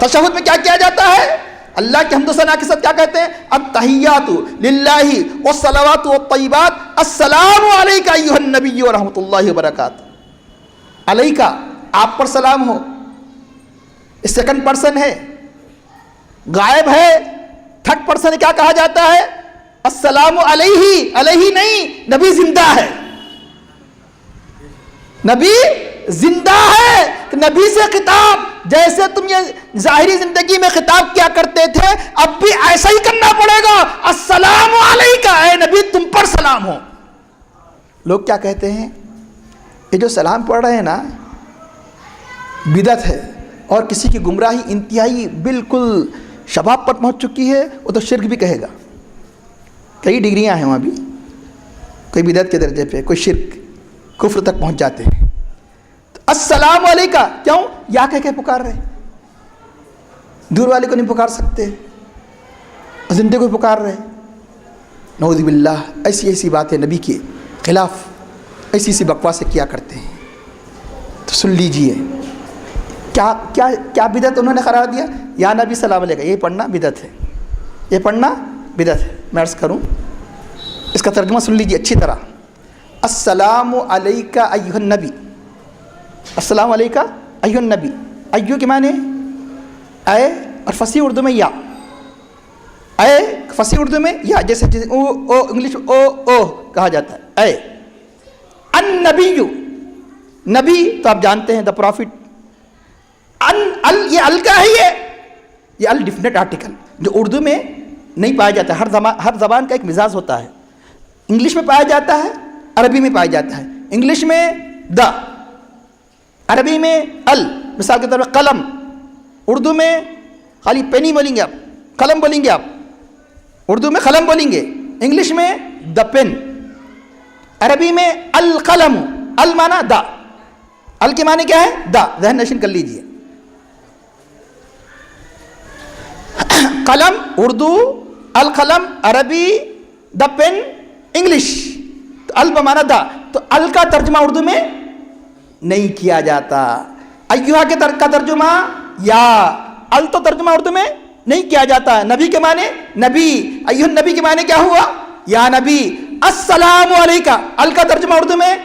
S1: تشہد میں کیا کیا جاتا ہے؟ اللہ کے حمد و ثنا کے ساتھ کیا کہتے ہیں؟ التحیات للہ والصلوات والطیبات السلام علیک ایھا النبی ورحمۃ اللہ وبرکاتہ۔ علیکہ، آپ پر سلام ہو، اس سیکنڈ پرسن ہے، غائب ہے، تھرڈ پرسن کیا کہا جاتا ہے؟ السلام علیہ، علیہ نہیں، نبی زندہ ہے، نبی زندہ ہے۔ نبی سے خطاب جیسے تم یہ ظاہری زندگی میں خطاب کیا کرتے تھے، اب بھی ایسا ہی کرنا پڑے گا، السلام علیکہ، اے نبی تم پر سلام ہو۔ لوگ کیا کہتے ہیں؟ یہ جو سلام پڑھ رہے ہیں نا، بدعت ہے، اور کسی کی گمراہی انتہائی بالکل شباب پر پہنچ چکی ہے، وہ تو شرک بھی کہے گا۔ کئی ڈگریاں ہیں وہاں بھی، کوئی بدعت کے درجے پہ، کوئی شرک، کفر تک پہنچ جاتے ہیں۔ تو السلام علیکہ کیوں؟ یا کہہ کے پکار رہے، دور والے کو نہیں پکار سکتے، زندے کو پکار رہے، نعوذ باللہ۔ ایسی ایسی باتیں نبی کے خلاف، ایسی ایسی بکواسیں کیا کرتے ہیں۔ تو سن لیجئے کیا کیا کیا بدعت انہوں نے قرار دیا؟ یا نبی سلام علیکہ، یہ پڑھنا بدعت ہے، یہ پڑھنا بدعت ہے۔ میں عرض کروں، اس کا ترجمہ سن لیجیے اچھی طرح. السلام علیکہ ایھا النبی، السلام علیکہ ایھا النبی. ایو کے معنی اے، اور فصیح اردو میں یا، اے فصیح اردو میں یا، جیسے او انگلش او کہا جاتا ہے. اے النبی، نبی تو آپ جانتے ہیں دا پروفٹ. یہ ال کا ہے، یہ ال ڈیفینٹ آرٹیکل جو اردو میں نہیں پایا جاتا. ہر زبان کا ایک مزاج ہوتا ہے. انگلش میں پایا جاتا ہے، عربی میں پایا جاتا ہے. انگلش میں دا، عربی میں ال. مثال کے طور پر قلم، اردو میں خالی پینی بولیں گے آپ، قلم بولیں گے آپ، اردو میں قلم بولیں گے. انگلش میں دا پین، عربی میں القلم. ال مانا دا، ال کے معنی کیا ہے؟ دا. ذہن نشین کر لیجئے. قلم اردو، القلم عربی، دا پین انگلش. ال بمانا دا. تو ال کا ترجمہ اردو میں نہیں کیا جاتا. ایھا کے کا ترجمہ یا. ال تو ترجمہ اردو میں نہیں کیا جاتا. نبی کے معنی نبی، ایھا النبی کے معنی کیا ہوا؟ یا نبی. السلام علیکہ، ال کا ترجمہ اردو میں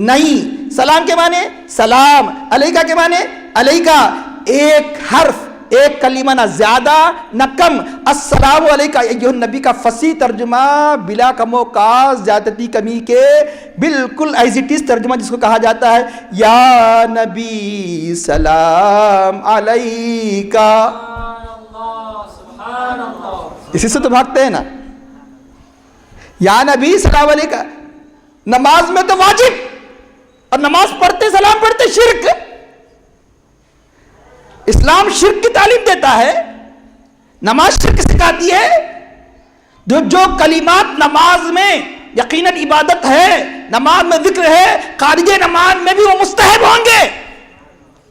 S1: نہیں. سلام کے معنی سلام، علیکہ کے معنی علیکہ. ایک حرف، ایک کلمہ نہ زیادہ نہ کم. السلام علیکہ ایھا النبی کا فصیح ترجمہ بلا کم و کاس زیادتی کمی کے بالکل ایز اٹ از ترجمہ جس کو کہا جاتا ہے یا نبی سلام علیکہ. اسی سے تو بھاگتے ہیں نا، یا نبی سلام علیکہ. نماز میں تو واجب، اور نماز پڑھتے سلام پڑھتے شرک. اسلام شرک کی تعلیم دیتا ہے، نماز شرک سکھاتی ہے. جو کلمات نماز میں یقیناً عبادت ہے، نماز میں ذکر ہے، خارج نماز میں بھی وہ مستحب ہوں گے.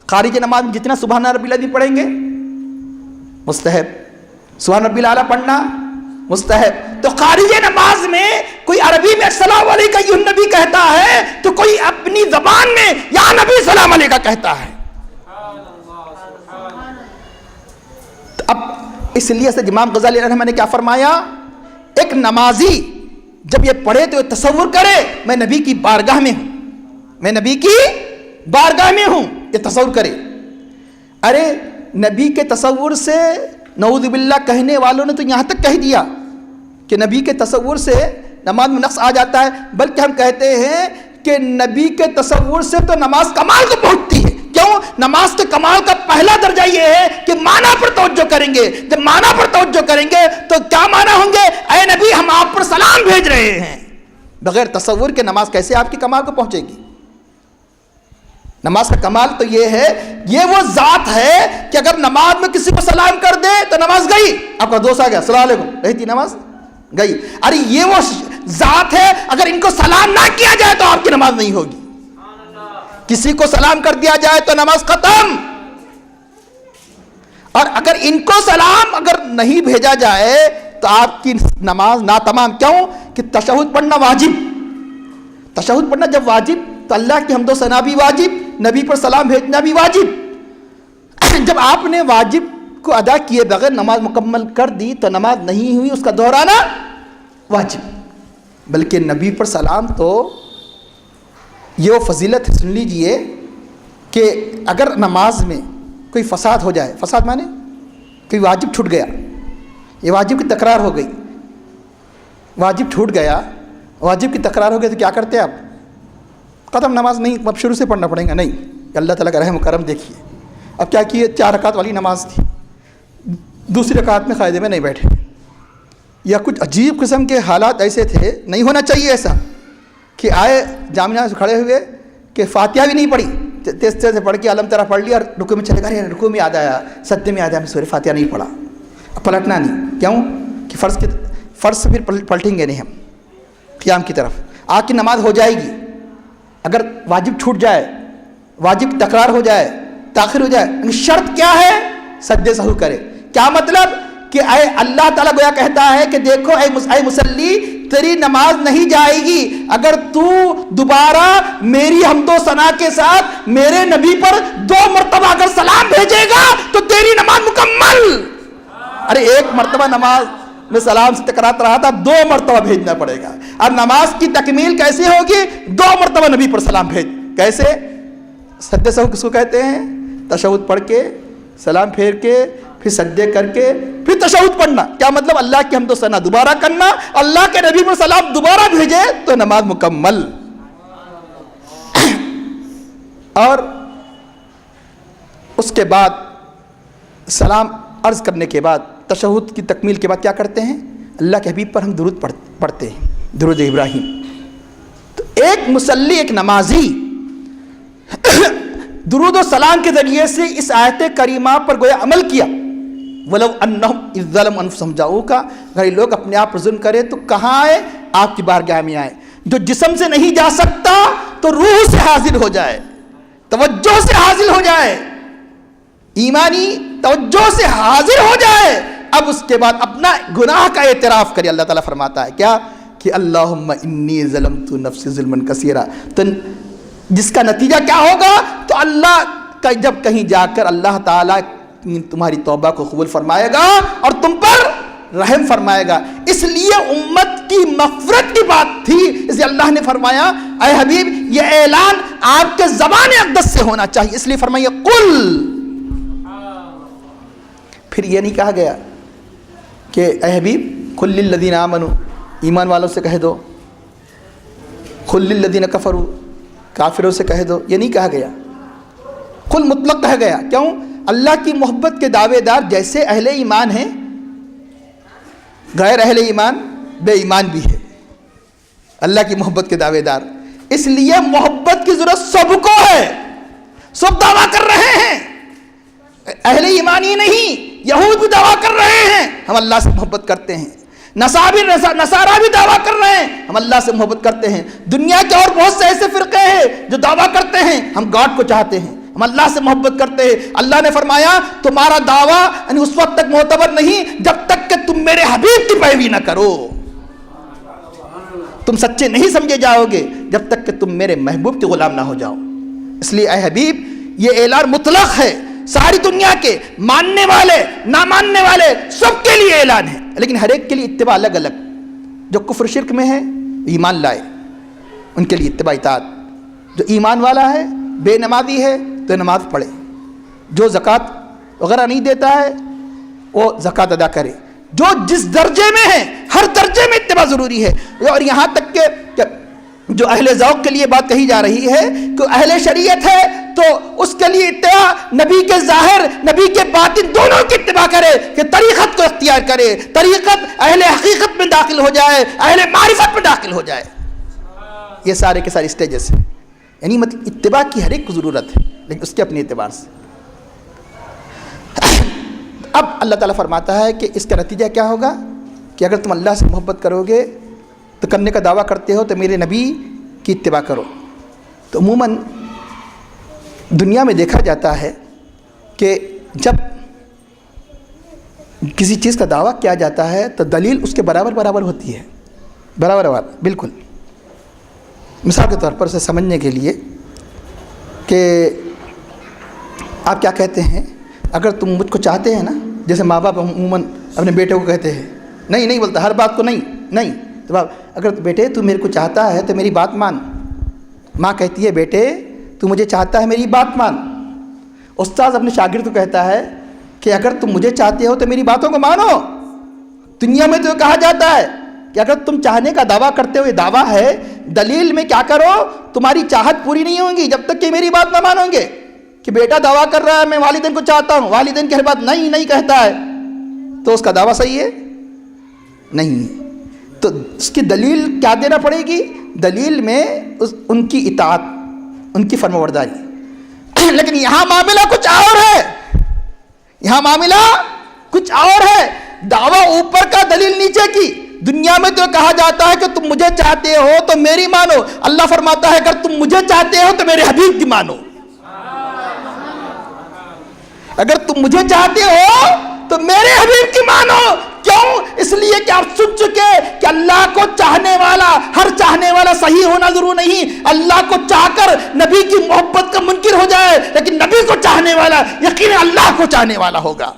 S1: خارج نماز میں جتنا سبحان ربی العظیم پڑھیں گے مستحب، سبحان ربی الاعلیٰ پڑھنا مستحب. تو خارج نماز میں کوئی عربی میں السلام علیکہ ایھا النبی کہتا ہے تو کوئی اپنی زبان میں یا نبی سلام علیکہ کہتا ہے. اب اس لیے سے امام غزالی رحمہ نے کیا فرمایا؟ ایک نمازی جب یہ پڑھے تو یہ تصور کرے میں نبی کی بارگاہ میں ہوں، میں نبی کی بارگاہ میں ہوں. یہ تصور کرے. ارے نبی کے تصور سے نعوذ باللہ کہنے والوں نے تو یہاں تک کہہ دیا کہ نبی کے تصور سے نماز میں نقص آ جاتا ہے. بلکہ ہم کہتے ہیں کہ نبی کے تصور سے تو نماز کمال کو پہنچتی ہے. کیوں؟ نماز کے کمال کا پہلا درجہ یہ ہے کہ معنی پر توجہ کریں گے. جب معنی پر توجہ کریں گے تو کیا معنی ہوں گے؟ اے نبی ہم آپ پر سلام بھیج رہے ہیں. بغیر تصور کے نماز کیسے آپ کی کمال کو پہنچے گی؟ نماز کا کمال تو یہ ہے، یہ وہ ذات ہے کہ اگر نماز میں کسی کو سلام کر دے تو نماز گئی. آپ کا دوست آ گیا السلام علیکم، رہتی نماز گئی. ارے یہ وہ ذات ہے اگر ان کو سلام نہ کیا جائے تو آپ کی نماز نہیں ہوگی. کسی کو سلام کر دیا جائے تو نماز ختم. اور اگر ان کو سلام اگر نہیں بھیجا جائے تو آپ کی نماز ناتمام. کیوں کہ تشہد پڑھنا واجب. تشہد پڑھنا جب واجب تو اللہ کی حمد و ثنا بھی واجب، نبی پر سلام بھیجنا بھی واجب. جب آپ نے واجب کو ادا کیے بغیر نماز مکمل کر دی تو نماز نہیں ہوئی، اس کا دہرانا واجب. بلکہ نبی پر سلام تو یہ وہ فضیلت سن لیجئے کہ اگر نماز میں کوئی فساد ہو جائے، فساد مانے کوئی واجب چھوٹ گیا، یہ واجب کی تکرار ہو گئی، واجب چھوٹ گیا، واجب کی تکرار ہو گئی تو کیا کرتے آپ؟ ختم نماز نہیں، اب شروع سے پڑھنا پڑے گا. نہیں، اللہ تعالیٰ کا رحم و کرم دیکھیے. اب کیا کیے؟ 4 رکعت والی نماز تھی، دوسری رکعت میں قاعدے میں نہیں بیٹھے، یا کچھ عجیب قسم کے حالات ایسے تھے. نہیں ہونا چاہیے ایسا کہ آئے جامعہ سے کھڑے ہوئے کہ فاتحہ بھی نہیں پڑھی، تیز تیز سے پڑھ کے علم ترا پڑھ لیا اور رکوع میں چلے گئے. رکوع میں یاد آیا، سجدے میں یاد آیا میں سورہ فاتحہ نہیں پڑھا. اب پلٹنا نہیں. کیوں کہ فرض سے پھر پلٹیں گے نہیں ہم قیام کی طرف. آپ کی نماز ہو جائے گی. اگر واجب چھوٹ جائے، واجب تکرار ہو جائے، تاخیر ہو جائے، شرط کیا ہے؟ سجدے سہو کرے. کیا مطلب؟ کہ اے اللہ تعالیٰ گویا کہتا ہے کہ دیکھو اے مصلی، تیری نماز نہیں جائے گی اگر تو دوبارہ میری حمد و ثنا کے ساتھ میرے نبی پر 2 مرتبہ اگر سلام بھیجے گا تو تیری نماز مکمل. ارے 1 مرتبہ نماز میں سلام سے ٹکراتا رہا تھا، اب 2 مرتبہ بھیجنا پڑے گا۔ اب نماز کی تکمیل کیسے ہوگی؟ 2 مرتبہ نبی پر سلام بھیج۔ کیسے؟ سجدہ سہو کس کو کہتے ہیں؟ تشہد پڑھ کے، سلام پھیر کے، پھر سجدے کر کے، پھر تشہد پڑھنا۔ کیا مطلب؟ اللہ کی حمد و ثنا دوبارہ کرنا، اللہ کے نبی پر سلام دوبارہ بھیجے تو نماز مکمل۔ اور اس کے بعد سلام عرض کرنے کے بعد، تشہد کی تکمیل کے بعد کیا کرتے ہیں؟ اللہ کے حبیب پر ہم درود پڑھتے ہیں، درود ابراہیم۔ تو ایک مصلی، ایک نمازی درود و سلام کے ذریعے سے اس آیت کریمہ پر گویا عمل کیا۔ وَلَوْ أَنَّهُمْ إِذْ ظَلَمُوا أَنفُسَهُمْ جَاءُوكَ، اگر یہ لوگ اپنے آپ پر ظلم کرے تو کہاں آئے؟ آپ کی بارگاہ میں آئے۔ جو جسم سے نہیں جا سکتا تو روح سے حاضر ہو جائے، توجہ سے حاضر ہو جائے، ایمانی توجہ سے حاضر ہو جائے۔ اب اس کے بعد اپنا گناہ کا اعتراف کرے۔ اللہ تعالیٰ فرماتا ہے کیا کہ اللہم انی ظلمت نفسی ظلما کثیرا، تو جس کا نتیجہ کیا ہوگا؟ تو اللہ کا جب کہیں جا کر اللہ تعالیٰ تمہاری توبہ کو قبول فرمائے گا اور تم پر رحم فرمائے گا۔ اس لیے امت کی مغفرت کی بات تھی، اس لیے اللہ نے فرمایا اے حبیب یہ اعلان آپ کے زبان اقدس سے ہونا چاہیے، اس لیے فرمایا قل۔ پھر یہ نہیں کہا گیا کہ اے حبیب قل للذین آمنوا، ایمان والوں سے کہہ دو، قل للذین کفروا، کافروں سے کہہ دو، یہ نہیں کہا گیا۔ قل مطلق کہا گیا، کیوں؟ اللہ کی محبت کے دعوے دار جیسے اہل ایمان ہیں، غیر اہل ایمان بے ایمان بھی ہے، اللہ کی محبت کے دعوے دار۔ اس لیے محبت کی ضرورت سب کو ہے، سب دعویٰ کر رہے ہیں، اہل ایمان ہی نہیں، یہود بھی دعویٰ کر رہے ہیں ہم اللہ سے محبت کرتے ہیں، نصارہ بھی دعویٰ کر رہے ہیں ہم اللہ سے محبت کرتے ہیں، دنیا کے اور بہت سے ایسے فرقے ہیں جو دعویٰ کرتے ہیں ہم گاڈ کو چاہتے ہیں، ہم اللہ سے محبت کرتے ہیں۔ اللہ نے فرمایا تمہارا دعویٰ یعنی اس وقت تک معتبر نہیں جب تک کہ تم میرے حبیب کی پیروی نہ کرو، تم سچے نہیں سمجھے جاؤ گے جب تک کہ تم میرے محبوب کے غلام نہ ہو جاؤ۔ اس لیے اے حبیب یہ اعلان مطلق ہے، ساری دنیا کے ماننے والے نہ ماننے والے سب کے لیے اعلان ہے، لیکن ہر ایک کے لیے اتباع الگ الگ۔ جو کفر شرک میں ہے ایمان لائے ان کے لیے اتباع اطاعت، جو ایمان والا ہے بے نمازی ہے تو نماز پڑھے، جو زکوٰۃ وغیرہ نہیں دیتا ہے وہ زکوٰۃ ادا کرے، جو جس درجے میں ہے ہر درجے میں اتباع ضروری ہے۔ اور یہاں تک کہ جو اہل ذوق کے لیے بات کہی جا رہی ہے کہ اہل شریعت ہے تو اس کے لیے اتباع نبی کے ظاہر نبی کے باطن دونوں کی اتباع کرے، کہ طریقت کو اختیار کرے، طریقت اہل حقیقت میں داخل ہو جائے، اہل معرفت میں داخل ہو جائے۔ یہ سارے کے سارے اسٹیجز ہیں، یعنی مطلب اتباع کی ہر ایک کو ضرورت ہے لیکن اس کے اپنے اعتبار سے۔ اب اللہ تعالیٰ فرماتا ہے کہ اس کا نتیجہ کیا ہوگا کہ اگر تم اللہ سے محبت کرو گے تو کرنے کا دعویٰ کرتے ہو تو میرے نبی کی اتباع کرو۔ تو عموماً دنیا میں دیکھا جاتا ہے کہ جب کسی چیز کا دعویٰ کیا جاتا ہے تو دلیل اس کے برابر ہوتی ہے، برابر بالکل۔ مثال کے طور پر اسے سمجھنے کے لیے کہ آپ کیا کہتے ہیں، اگر تم مجھ کو چاہتے ہیں نا، جیسے ماں باپ عموماً اپنے بیٹے کو کہتے ہیں، نہیں بولتا ہر بات کو نہیں، تو اگر بیٹے تو میرے کو چاہتا ہے تو میری بات مان۔ ماں کہتی ہے بیٹے تو مجھے چاہتا ہے میری بات مان۔ استاذ اپنے شاگرد کو کہتا ہے کہ اگر تم مجھے چاہتے ہو تو میری باتوں کو مانو۔ دنیا میں تو کہا جاتا ہے کہ اگر تم چاہنے کا دعویٰ کرتے ہو، یہ دعویٰ ہے، دلیل میں کیا کرو، تمہاری چاہت پوری نہیں ہوگی جب تک کہ میری بات نہ مانو گے۔ کہ بیٹا دعویٰ کر رہا ہے میں والدین کو چاہتا ہوں، والدین کی ہر بات نہیں کہتا ہے، تو اس کا دعویٰ صحیح ہے؟ نہیں۔ تو اس کی دلیل کیا دینا پڑے گی؟ دلیل میں ان کی اطاعت، ان کی فرمانبرداری۔ لیکن یہاں معاملہ کچھ اور ہے، دعویٰ اوپر کا دلیل نیچے کی۔ دنیا میں تو کہا جاتا ہے کہ تم مجھے چاہتے ہو تو میری مانو، اللہ فرماتا ہے اگر تم مجھے چاہتے ہو تو میرے حبیب کی مانو۔ اگر تم مجھے چاہتے ہو تو میرے حبیب کی مانو۔ کیوں؟ اس لیے کہ آپ سن چکے کہ اللہ کو چاہنے والا، ہر چاہنے والا صحیح ہونا ضرور نہیں، اللہ کو چاہ کر نبی کی محبت کا منکر ہو جائے، لیکن نبی کو چاہنے والا یقیناً اللہ کو چاہنے والا ہوگا۔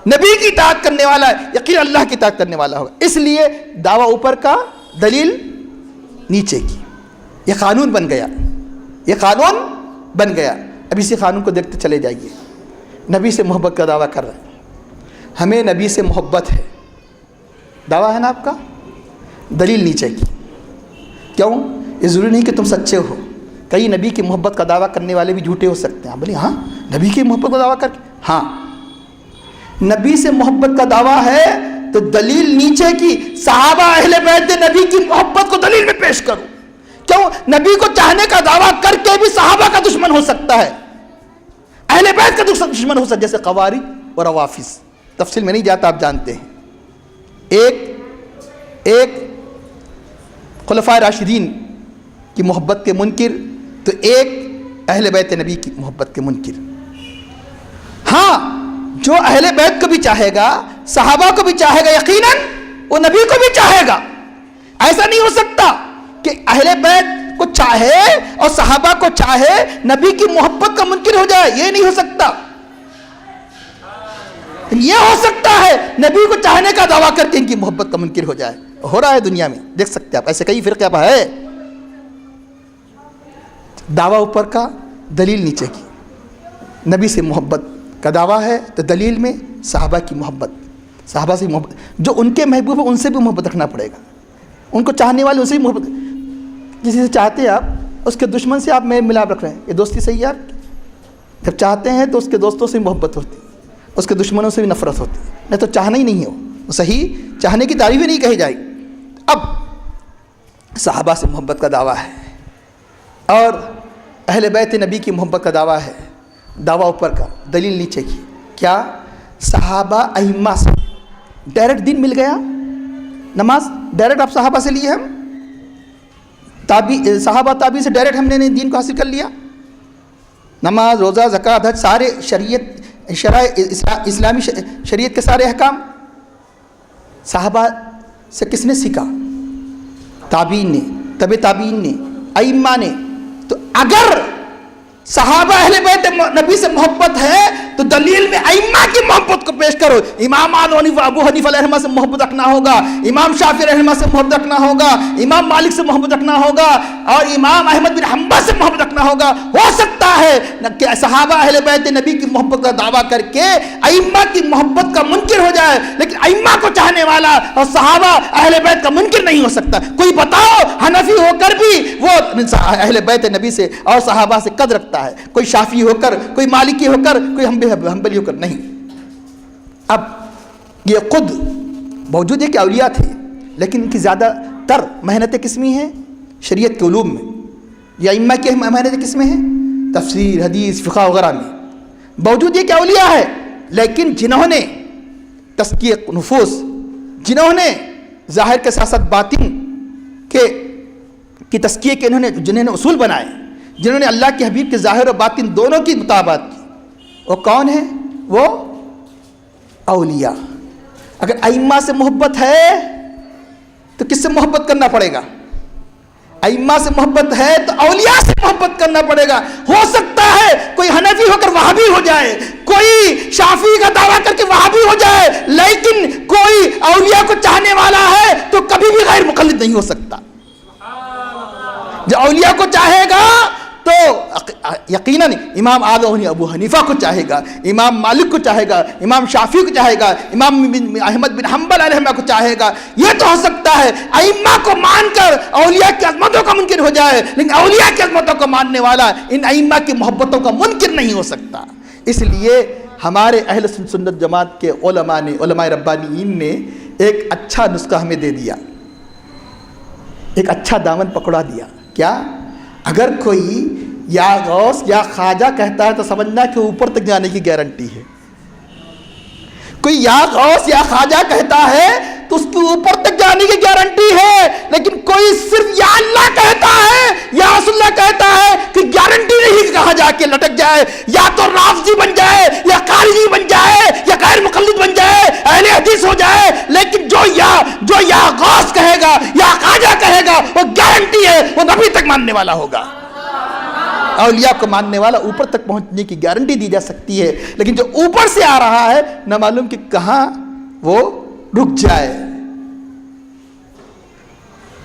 S1: نبی کی اطاعت کرنے والا ہے یقین اللہ کی اطاعت کرنے والا ہوگا. اس لیے دعویٰ اوپر کا دلیل نیچے کی. یہ قانون بن گیا, یہ قانون بن گیا. اب اسی قانون کو دیکھتے چلے جائیے. نبی سے محبت کا دعویٰ کر رہے ہیں, ہمیں نبی سے محبت ہے, دعویٰ ہے نا آپ کا, دلیل نیچے کی. کیوں؟ یہ ضروری نہیں کہ تم سچے ہو, کئی نبی کی محبت کا دعویٰ کرنے والے بھی جھوٹے ہو سکتے ہیں. بولے ہاں نبی کی محبت کا دعویٰ کر کے, ہاں نبی سے محبت کا دعویٰ ہے تو دلیل نیچے کی. صحابہ اہل بیت نبی کی محبت کو دلیل میں پیش کرو. کیوں؟ نبی کو چاہنے کا دعویٰ کر کے بھی صحابہ کا دشمن ہو سکتا ہے, اہل بیت کا دشمن ہو سکتا ہے, جیسے خوارج اور روافض. تفصیل میں نہیں جاتا, آپ جانتے ہیں. ایک خلفائے راشدین کی محبت کے منکر تو ایک اہل بیت نبی کی محبت کے منکر. ہاں جو اہل بیت کو بھی چاہے گا, صحابہ کو بھی چاہے گا, یقیناً وہ نبی کو بھی چاہے گا. ایسا نہیں ہو سکتا کہ اہل بیت کو چاہے اور صحابہ کو چاہے, نبی کی محبت کا منکر ہو جائے. یہ نہیں ہو سکتا. یہ ہو سکتا ہے نبی کو چاہنے کا دعویٰ کر کے ان کی محبت کا منکر ہو جائے. ہو رہا ہے دنیا میں, دیکھ سکتے ہیں آپ, ایسے کئی فرقے اب ہے. دعویٰ اوپر کا دلیل نیچے کی. نبی سے محبت کا دعویٰ ہے تو دلیل میں صحابہ کی محبت, صحابہ سے محبت, جو ان کے محبوب ہیں ان سے بھی محبت رکھنا پڑے گا. ان کو چاہنے والے ان سے بھی محبت. کسی سے چاہتے ہیں آپ, اس کے دشمن سے آپ میل ملاپ رکھ رہے ہیں, یہ دوستی صحیح ہے آپ کی؟ جب چاہتے ہیں تو اس کے دوستوں سے محبت ہوتی, اس کے دشمنوں سے بھی نفرت ہوتی, نہیں تو چاہنا ہی نہیں ہے. وہ صحیح چاہنے کی تعریف ہی نہیں کہی جائے. اب صحابہ سے محبت کا دعویٰ ہے اور اہل بیت نبی کی محبت کا دعویٰ ہے. دعویٰ اوپر کا دلیل نیچے کی. کیا؟ صحابہ ائمہ سے ڈائریکٹ دین مل گیا. نماز ڈائریکٹ آپ صحابہ سے لیے, ہم صحابہ تابعین سے ڈائریکٹ ہم نے دین کو حاصل کر لیا. نماز, روزہ, زکوٰۃ, حج, سارے اسلامی شریعت کے سارے احکام صحابہ سے کس نے سیکھا؟ تابعین نے, تبع تابعین نے, ائمہ نے. تو اگر صحابہ اہل بیت نبی سے محبت ہے تو دلیل میں ائمہ کی محبت کو پیش کرو. امام ابو حنیفہ علیہ الرحمہ سے محبت رکھنا ہوگا, امام شافعی علیہ الرحمہ سے محبت رکھنا ہوگا, امام مالک سے محبت رکھنا ہوگا, اور امام احمد بن حنبل سے محبت رکھنا ہوگا. ہو سکتا ہے کہ صحابہ اہل بیت نبی کی محبت کا دعویٰ کر کے ائمہ کی محبت کا منکر ہو جائے, لیکن ائمہ کو چاہنے والا اور صحابہ اہل بیت کا منکر نہیں ہو سکتا. کوئی بتاؤ حنفی ہو کر بھی وہ اہل بیت نبی سے اور صحابہ سے قدر رکھتا ہے, کوئی شافعی ہو کر, کوئی مالکی ہو کر, کوئی حنبلی ہو کر نہیں. اب یہ خود باوجود ہے کہ اولیاء تھے, لیکن ان کی زیادہ تر محنتیں کس میں ہیں؟ شریعت کے علوم میں. یہ ائمہ کی محنتیں کس میں ہیں؟ تفسیر, حدیث, فقہ وغیرہ میں. باوجود یہ کہ اولیاء ہے, لیکن جنہوں نے تزکیہ نفوس, جنہوں نے ظاہر کے ساتھ ساتھ باطن کی تزکیے کے جنہوں نے اصول بنائے, جنہوں نے اللہ کے حبیب کے ظاہر و باطن دونوں کی مطابقت کی, وہ کون ہیں؟ وہ اولیاء. اگر ائمہ سے محبت ہے تو کس سے محبت کرنا پڑے گا؟ ائمہ سے محبت ہے تو اولیاء سے محبت کرنا پڑے گا. ہو سکتا ہے کوئی حنفی ہو کر وہابی ہو جائے, کوئی شافعی کا دعویٰ کر کے وہابی ہو جائے, لیکن کوئی اولیاء کو چاہنے والا ہے تو کبھی بھی غیر مقلد نہیں ہو سکتا. جو اولیاء کو چاہے گا تو یقیناً امام اعظم ابو حنیفہ کو چاہے گا, امام مالک کو چاہے گا, امام شافعی کو چاہے گا, امام احمد بن حنبل علیہ الرحمہ کو چاہے گا. یہ تو ہو سکتا ہے ائمہ کو مان کر اولیاء کی عظمتوں کا منکر ہو جائے, لیکن اولیاء کی عظمتوں کو ماننے والا ان ائمہ کی محبتوں کا منکر نہیں ہو سکتا. اس لیے ہمارے اہل سنت جماعت کے علماء ربانیین نے ایک اچھا نسخہ ہمیں دے دیا, ایک اچھا دامن پکڑا دیا. کیا؟ اگر کوئی یا غوث یا خواجہ کہتا ہے تو سمجھنا کہ اوپر تک جانے کی گارنٹی ہے. کوئی یا غوث یا خواجہ کہتا ہے تو اس کی اوپر تک جانے کی گارنٹی ہے, لیکن کوئی صرف یا اللہ کہتا ہے, یا رسول اللہ کہتا ہے کہ گارنٹی نہیں کہ کہاں جا کے لٹک جائے, یا تو رافضی بن جائے, یا خارجی بن جائے, یا غیر مقلد بن جائے, اہل حدیث ہو جائے. لیکن جو یا غوث کہے گا یا خواجہ کہے گا وہ گارنٹی ہے وہ نبی تک ماننے والا ہوگا. اولیاء کو ماننے والا اوپر تک پہنچنے کی گارنٹی دی جا سکتی ہے، لیکن جو اوپر سے آ رہا ہے نہ معلوم کہ کہاں وہ رک جائے۔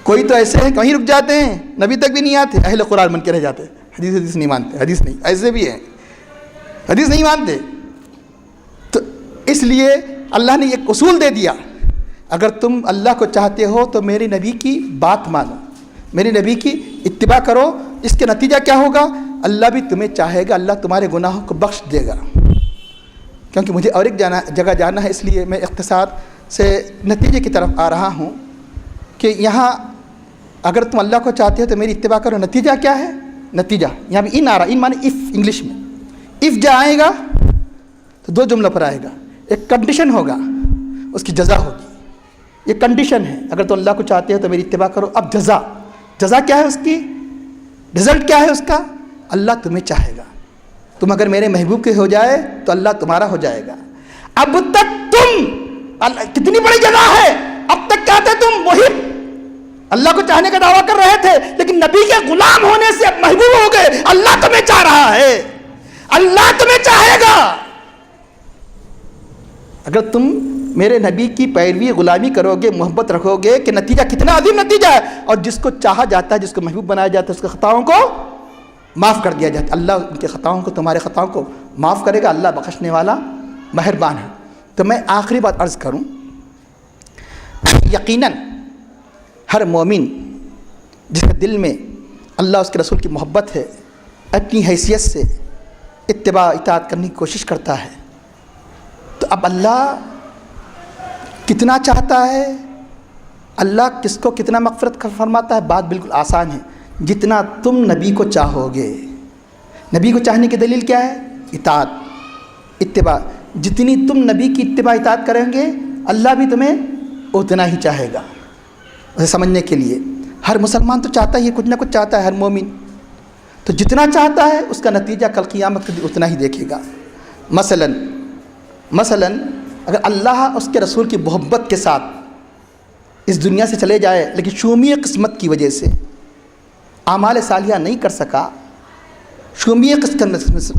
S1: کوئی تو ایسے ہیں کہیں رک جاتے ہیں، نبی تک بھی نہیں آتے، اہل قرآن بن کے رہ جاتے، حدیث نہیں مانتے، حدیث نہیں، ایسے بھی ہیں حدیث نہیں مانتے۔ تو اس لیے اللہ نے ایک اصول دے دیا، اگر تم اللہ کو چاہتے ہو تو میرے نبی کی بات مانو، میرے نبی کی اتباع کرو، اس کے نتیجہ کیا ہوگا؟ اللہ بھی تمہیں چاہے گا، اللہ تمہارے گناہوں کو بخش دے گا۔ کیونکہ مجھے اور ایک جگہ جانا ہے، اس لیے میں اختصار سے نتیجے کی طرف آ رہا ہوں کہ یہاں اگر تم اللہ کو چاہتے ہو تو میری اتباع کرو، نتیجہ کیا ہے؟ نتیجہ یہاں بھی ان آ رہا، ان مانے اف انگلش میں، اف جب آئے گا تو دو جملوں پر آئے گا، ایک کنڈیشن ہوگا، اس کی جزا ہوگی، یہ کنڈیشن ہے، اگر تم اللہ کو چاہتے ہو تو میری اتباع کرو۔ اب جزا کیا ہے اس کی؟ رزلٹ کیا ہے اس کا؟ اللہ تمہیں چاہے گا، تم اگر میرے محبوب کے ہو جائے تو اللہ تمہارا ہو جائے گا۔ اب تک تم کتنی بڑی جگہ ہے، اب تک کیا تھے تم؟ محب، اللہ کو چاہنے کا دعویٰ کر رہے تھے، لیکن نبی کے غلام ہونے سے اب محبوب ہو گئے، اللہ تمہیں چاہ رہا ہے، اللہ تمہیں چاہے گا۔ اگر تم میرے نبی کی پیروی غلامی کرو گے، محبت رکھو گے، کہ نتیجہ کتنا عظیم نتیجہ ہے، اور جس کو چاہا جاتا ہے، جس کو محبوب بنایا جاتا ہے، اس کے خطاؤں کو معاف کر دیا جاتا ہے، اللہ ان کے خطاؤں کو، تمہارے خطاؤں کو معاف کرے گا، اللہ بخشنے والا مہربان ہے۔ تو میں آخری بات عرض کروں، یقیناً ہر مومن جس کے دل میں اللہ اس کے رسول کی محبت ہے، اپنی حیثیت سے اتباع اطاعت کرنے کی کوشش کرتا ہے، تو اب اللہ کتنا چاہتا ہے، اللہ کس کو کتنا مغفرت فرماتا ہے، بات بالکل آسان ہے، جتنا تم نبی کو چاہو گے۔ نبی کو چاہنے کی دلیل کیا ہے؟ اطاعت، اتباع، جتنی تم نبی کی اتباع اطاعت کریں گے اللہ بھی تمہیں اتنا ہی چاہے گا۔ اسے سمجھنے کے لیے ہر مسلمان تو چاہتا ہی ہے، کچھ نہ کچھ چاہتا ہے، ہر مومن تو جتنا چاہتا ہے اس کا نتیجہ کل قیامت کے دن اتنا ہی دیکھے گا۔ مثلاً اگر اللہ اس کے رسول کی محبت کے ساتھ اس دنیا سے چلے جائے، لیکن شومی قسمت کی وجہ سے اعمال صالحہ نہیں کر سکا، شومی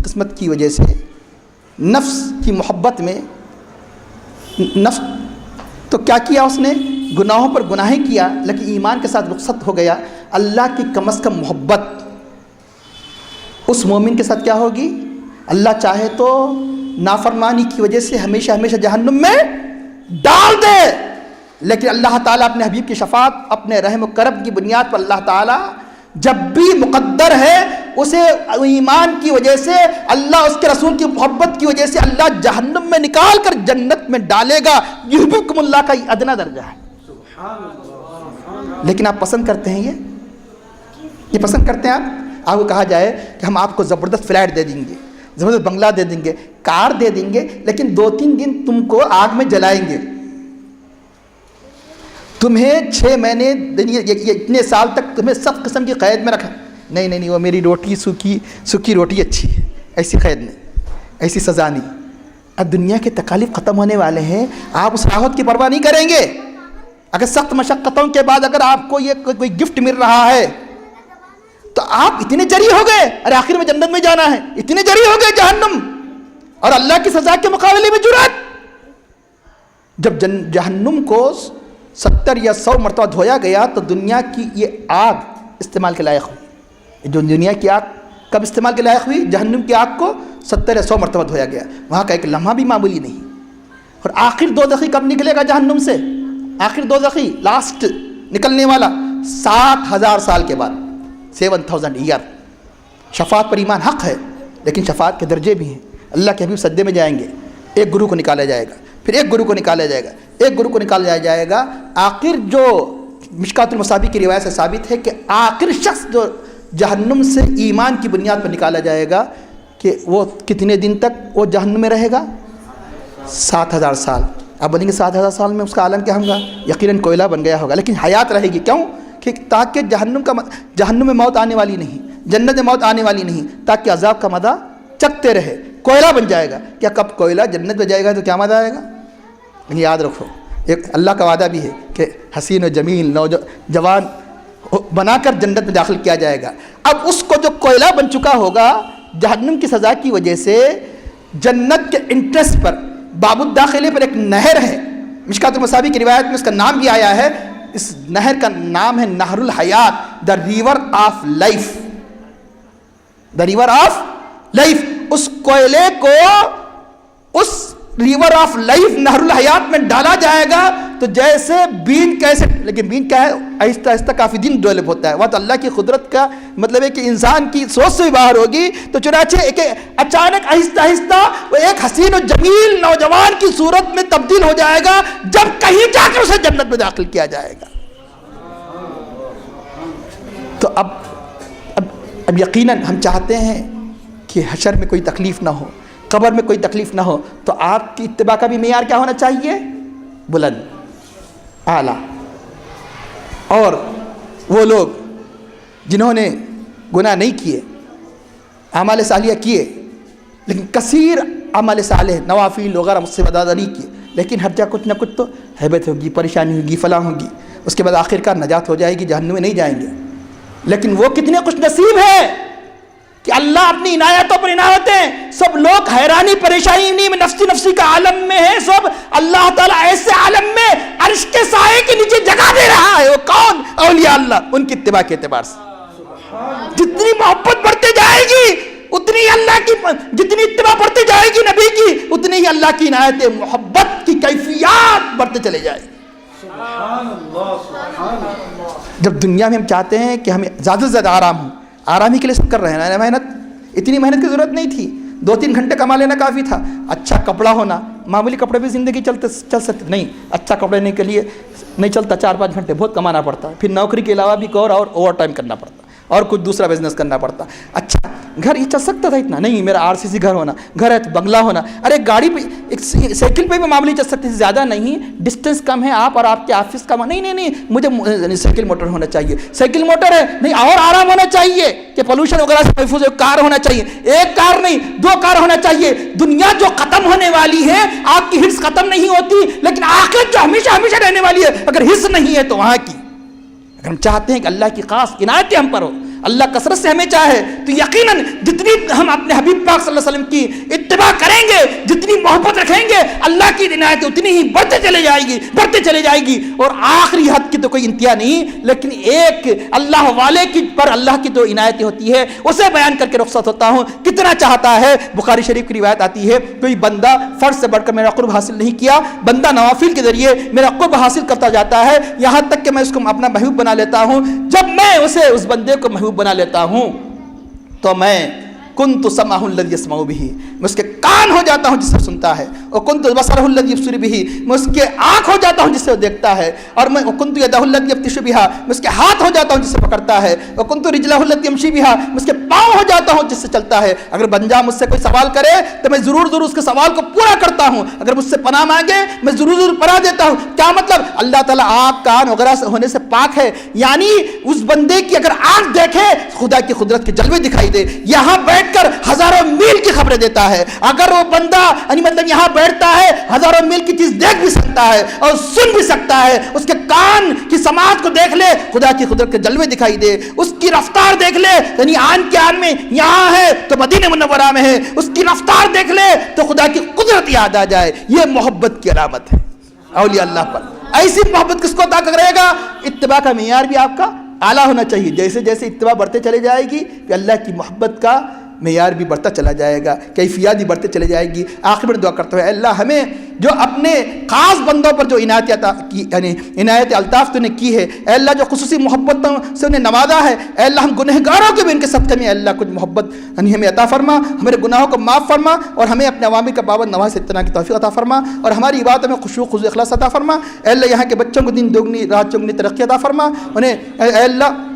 S1: قسمت کی وجہ سے، نفس کی محبت میں، نفس تو کیا کیا اس نے؟ گناہوں پر گناہیں کیا، لیکن ایمان کے ساتھ رخصت ہو گیا۔ اللہ کی کم از کم محبت اس مومن کے ساتھ کیا ہوگی؟ اللہ چاہے تو نافرمانی کی وجہ سے ہمیشہ ہمیشہ جہنم میں ڈال دے، لیکن اللہ تعالیٰ اپنے حبیب کی شفاعت، اپنے رحم و کرم کی بنیاد پر اللہ تعالیٰ جب بھی مقدر ہے اسے ایمان کی وجہ سے، اللہ اس کے رسول کی محبت کی وجہ سے اللہ جہنم میں نکال کر جنت میں ڈالے گا۔ یحببکم اللہ کا یہ ادنا درجہ ہے، لیکن آپ پسند کرتے ہیں، یہ پسند کرتے ہیں آپ کو کہا جائے کہ ہم آپ کو زبردست فلیٹ دے دیں گے، زبردست بنگلہ دے دیں گے، کار دے دیں گے، لیکن 2-3 دن تم کو آگ میں جلائیں گے، تمہیں 6 مہینے اتنے سال تک تمہیں سخت قسم کی قید میں رکھا، نہیں وہ میری روٹی سوکھی روٹی اچھی ہے، ایسی قید نہیں، ایسی سزا نہیں۔ اب دنیا کے تکالیف ختم ہونے والے ہیں، آپ اس راحت کی پرواہ نہیں کریں گے۔ اگر سخت مشقتوں کے بعد اگر آپ کو یہ کوئی گفٹ مل رہا ہے تو آپ اتنے جری ہو گئے، ارے آخر میں جنت میں جانا ہے، اتنے جری ہو گئے جہنم اور اللہ کی سزا کے مقابلے میں جرأت۔ جب جہنم کو 70 یا 100 مرتبہ دھویا گیا تو دنیا کی یہ آگ استعمال کے لائق ہوئی۔ جو دنیا کی آگ کب استعمال کے لائق ہوئی؟ جہنم کی آگ کو 70 یا 100 مرتبہ دھویا گیا، وہاں کا ایک لمحہ بھی معمولی نہیں۔ اور آخر دوزخی کب نکلے گا جہنم سے؟ آخر دوزخی لاسٹ نکلنے والا 60,000 سال کے بعد، 7000 ایئر۔ شفاعت پر ایمان حق ہے، لیکن شفاعت کے درجے بھی ہیں۔ اللہ کے حبیب سجدے میں جائیں گے، ایک گروہ کو نکالا جائے گا، پھر ایک گروہ کو نکالا جائے گا، ایک گروہ کو نکالا جائے گا۔ آخر جو مشکات المصابیح کی روایت سے ثابت ہے کہ آخر شخص جو جہنم سے ایمان کی بنیاد پر نکالا جائے گا کہ وہ کتنے دن تک وہ جہنم میں رہے گا؟ 7000 سال۔ آپ بولیں گے 7000 سال میں اس کا عالم کیا ہوگا؟ یقیناً کوئلہ بن گیا ہوگا، لیکن حیات رہے گی۔ کیوں؟ کہ تاکہ جہنم میں موت آنے والی نہیں، جنت میں موت آنے والی نہیں، تاکہ عذاب کا مزہ چکتے رہے۔ کوئلہ بن جائے گا، کیا کب کوئلہ جنت میں جائے گا تو کیا مزہ آئے گا؟ لیکن یاد رکھو، ایک اللہ کا وعدہ بھی ہے کہ حسین و جمیل نوجوان بنا کر جنت میں داخل کیا جائے گا۔ اب اس کو جو کوئلہ بن چکا ہوگا جہنم کی سزا کی وجہ سے، جنت کے انٹرسٹ پر، باب الداخلے پر ایک نہر ہے، مشکات المصابیح کی روایت میں اس کا نام بھی آیا ہے، اس نہر کا نام ہے نہر الحیات، the river of life, the river of life. اس کوئلے کو اس ریور آف لائف نہر الحیات میں ڈالا جائے گا تو جیسے بین کیسے، لیکن بین کیا ہے، آہستہ آہستہ کافی دن ڈیولپ ہوتا ہے، وہ تو اللہ کی قدرت کا مطلب ہے کہ انسان کی سوچ سے بھی باہر ہوگی، تو چنانچہ ایک اچانک آہستہ آہستہ وہ ایک حسین و جمیل نوجوان کی صورت میں تبدیل ہو جائے گا، جب کہیں جا کر اسے جنت میں داخل کیا جائے گا۔ تو اب یقیناً ہم چاہتے ہیں کہ حشر میں کوئی تکلیف نہ ہو، قبر میں کوئی تکلیف نہ ہو، تو آپ کی اتباع کا بھی معیار کیا ہونا چاہیے؟ بلند، اعلیٰ۔ اور وہ لوگ جنہوں نے گناہ نہیں کیے، اعمال صالحہ کیے، لیکن کثیر اعمال صالح نوافل وغیرہ مجھ سے زیادہ نہیں کیے، لیکن ہر جگہ کچھ نہ کچھ تو ہیبت ہوگی، پریشانی ہوگی، فلاں ہوگی، اس کے بعد آخرکار نجات ہو جائے گی، جہنم میں نہیں جائیں گے۔ لیکن وہ کتنے خوش نصیب ہیں کہ اللہ اپنی عنایتوں پر عنایتیں، سب لوگ حیرانی پریشانی میں نفسی نفسی کا عالم میں ہے، سب اللہ تعالیٰ ایسے عالم میں عرش کے سائے کے نیچے جگہ دے رہا ہے۔ وہ کون؟ اولیاء اللہ، ان کی اتباع کے اعتبار سے جتنی محبت بڑھتے جائے گی اتنی اللہ کی، جتنی اتباع بڑھتی جائے گی نبی کی، اتنی ہی اللہ کی عنایت محبت کی کیفیات بڑھتے چلے جائے گی۔ جب دنیا میں ہم چاہتے ہیں کہ ہمیں زیادہ سے زیادہ آرام ہو، آرام ہی کے لیے سب کر رہے ہیں، محنت، اتنی محنت کی ضرورت نہیں تھی، 2-3 گھنٹے کما لینا کافی تھا۔ اچھا کپڑا ہونا، معمولی کپڑے بھی زندگی چل سکتے، نہیں، اچھا کپڑے لینے کے لیے نہیں چلتا، 4-5 گھنٹے بہت کمانا پڑتا ہے، پھر نوکری کے علاوہ بھی اور اوور ٹائم کرنا پڑتا اور کچھ دوسرا بزنس کرنا پڑتا۔ اچھا گھر یہ چل سکتا تھا اتنا، نہیں، میرا RCC گھر ہونا، گھر ہے تو بنگلہ ہونا، ارے گاڑی پہ، ایک سائیکل پہ بھی معاملی چل سکتے، زیادہ نہیں، ڈسٹینس کم ہے آپ اور آپ کے آفس کا، نہیں، مجھے سائیکل موٹر ہونا چاہیے، سائیکل موٹر ہے نہیں، اور آرام ہونا چاہیے کہ پولوشن وغیرہ سے محفوظ ہے، کار ہونا چاہیے، ایک کار نہیں 2 کار ہونا چاہیے۔ دنیا جو ختم ہونے والی ہے، آپ کی حرص ختم نہیں ہوتی، لیکن آخرت جو ہمیشہ ہمیشہ رہنے والی ہے، اگر حرص نہیں ہے تو وہاں کی، اگر ہم چاہتے ہیں کہ اللہ کی خاص عنایتیں ہم پر ہو، اللہ کثرت سے ہمیں چاہے، تو یقیناً جتنی ہم اپنے حبیب پاک صلی اللہ علیہ وسلم کی اتباع کریں گے، جتنی محبت رکھیں گے، اللہ کی عنایت اتنی ہی بڑھتے چلے جائے گی، اور آخری حد کی تو کوئی انتہا نہیں، لیکن ایک اللہ والے کی پر اللہ کی تو عنایتیں ہوتی ہے، اسے بیان کر کے رخصت ہوتا ہوں۔ کتنا چاہتا ہے، بخاری شریف کی روایت آتی ہے، کوئی بندہ فرض سے بڑھ کر میرا قرب حاصل نہیں کیا، بندہ نوافل کے ذریعے میرا قرب حاصل کرتا جاتا ہے، یہاں تک کہ میں اس کو اپنا محبوب بنا لیتا ہوں۔ جب میں اس بندے کو محبوب بنا لیتا ہوں تو میں کنت سمعہ الذی یسمع بہ، میں اس کے کان ہو جاتا ہوں جس سے سنتا ہے، اور کنت بصرہ الذی یبصر بہ، میں اس کے آنکھ ہو جاتا ہوں جس سے وہ دیکھتا ہے، اور میں کنت یدہ الذی یبطش بہا، میں اس کے ہاتھ ہو جاتا ہوں جس سے پکڑتا ہے، اور کنت رجلہ الذی یمشی بہا، میں اس کے پاؤں ہو جاتا ہوں جس سے چلتا ہے۔ اگر بندہ مجھ سے کوئی سوال کرے تو میں ضرور اس کے سوال کو پورا کرتا ہوں، اگر مجھ سے پناہ مانگے میں ضرور پناہ دیتا ہوں۔ کیا مطلب؟ اللہ تعالیٰ آنکھ کان وغیرہ سے ہونے سے پاک ہے، یعنی اس بندے کی اگر آنکھ دیکھے خدا کی قدرت کے جلوے دکھائی دے، یہاں بیٹھ کر ہزاروں میل کی خبریں دیتا ہے، اگر وہ بندہ یعنی مطلب یہاں بیٹھتا ہے ہزاروں میل کی چیز دیکھ بھی سکتا ہے اور سن بھی سکتا ہے، اس کے کان کی سماعت کو دیکھ لے خدا کی قدرت کے جلوے دکھائی دے، اس کی رفتار دیکھ لے، یعنی آن کے آن میں یہاں ہے تو مدینہ منورہ میں ہے، اس کی رفتار دیکھ لے تو خدا کی قدرت یاد آ جائے۔ یہ محبت کی علامت ہے اولیاء اللہ پر۔ ایسی محبت کس کو عطا کرے گا؟ اتباع کا معیار بھی آپ کا اعلیٰ ہونا چاہیے، جیسے جیسے اتباع بڑھتے چلے جائے گی کہ اللہ کی محبت کا معیار بھی بڑھتا چلا جائے گا، کیفیات بھی بڑھتے چلے جائے گی۔ آخر میں دعا کرتا ہوں، اے اللہ ہمیں جو اپنے خاص بندوں پر جو عنایت عطا کی، یعنی عنایت الطاف تو نے کی ہے، اے اللہ جو خصوصی محبتوں سے انہیں نوازا ہے، اے اللہ ہم گنہگاروں کے بھی ان کے صدقے میں اے اللہ کچھ محبت یعنی ہمیں عطا فرما، ہمارے گناہوں کو معاف فرما، اور ہمیں اپنے عوامر کا پابند نواز اجتناب کی توفیق عطا فرما، اور ہماری عبادت میں خشوع خضوع اخلاص عطا فرما۔ اے اللہ یہاں کے بچوں کو دن دوگنی رات چوگنی ترقی عطا فرما، انہیں اے اللہ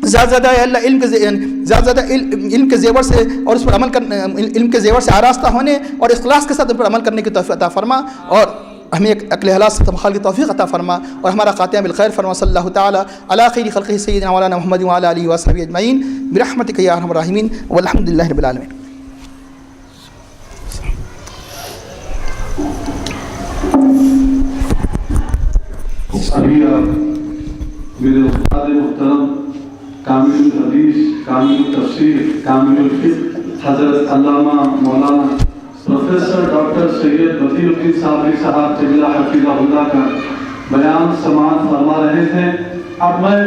S1: زیادہ اللہ علم کے زیور سے اور اس پر عمل کرنے، علم کے زیور سے آراستہ ہونے اور اخلاص کے ساتھ ان پر عمل کرنے کی توفیق عطا فرما، اور ہمیں عقل حلال سے تمخال کی توفیق عطا فرما، اور ہمارا خاتمہ بالخیر فرما۔ صلی اللہ تعالیٰ علی خیر خلقہ سیدنا مولانا محمد وعلی آلہ وصحبہ اجمعین برحمتک یا ارحم الراحمین والحمد للہ رب العالمین۔
S2: میرے استاد محترم کامل الحدیث، کامل التفسیر، کامل الفقہ حضرت علامہ مولانا پروفیسر ڈاکٹر سید بدیع الدین صابری صاحب قبلہ حفظہ اللہ کا بیان سماعت فرما رہے تھے۔ اب میں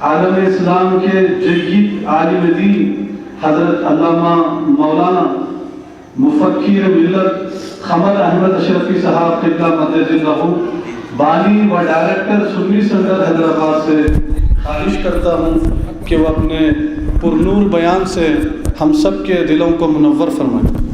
S2: عالم اسلام کے جید عالم دین حضرت علامہ مولانا مفکر ملت قمر احمد اشرفی صاحب قبلہ مدد اللہ بانی و ڈائریکٹر سنی سنٹر حیدرآباد سے خواہش کرتا ہوں کہ وہ اپنے پرنور بیان سے ہم سب کے دلوں کو منور فرمائیں۔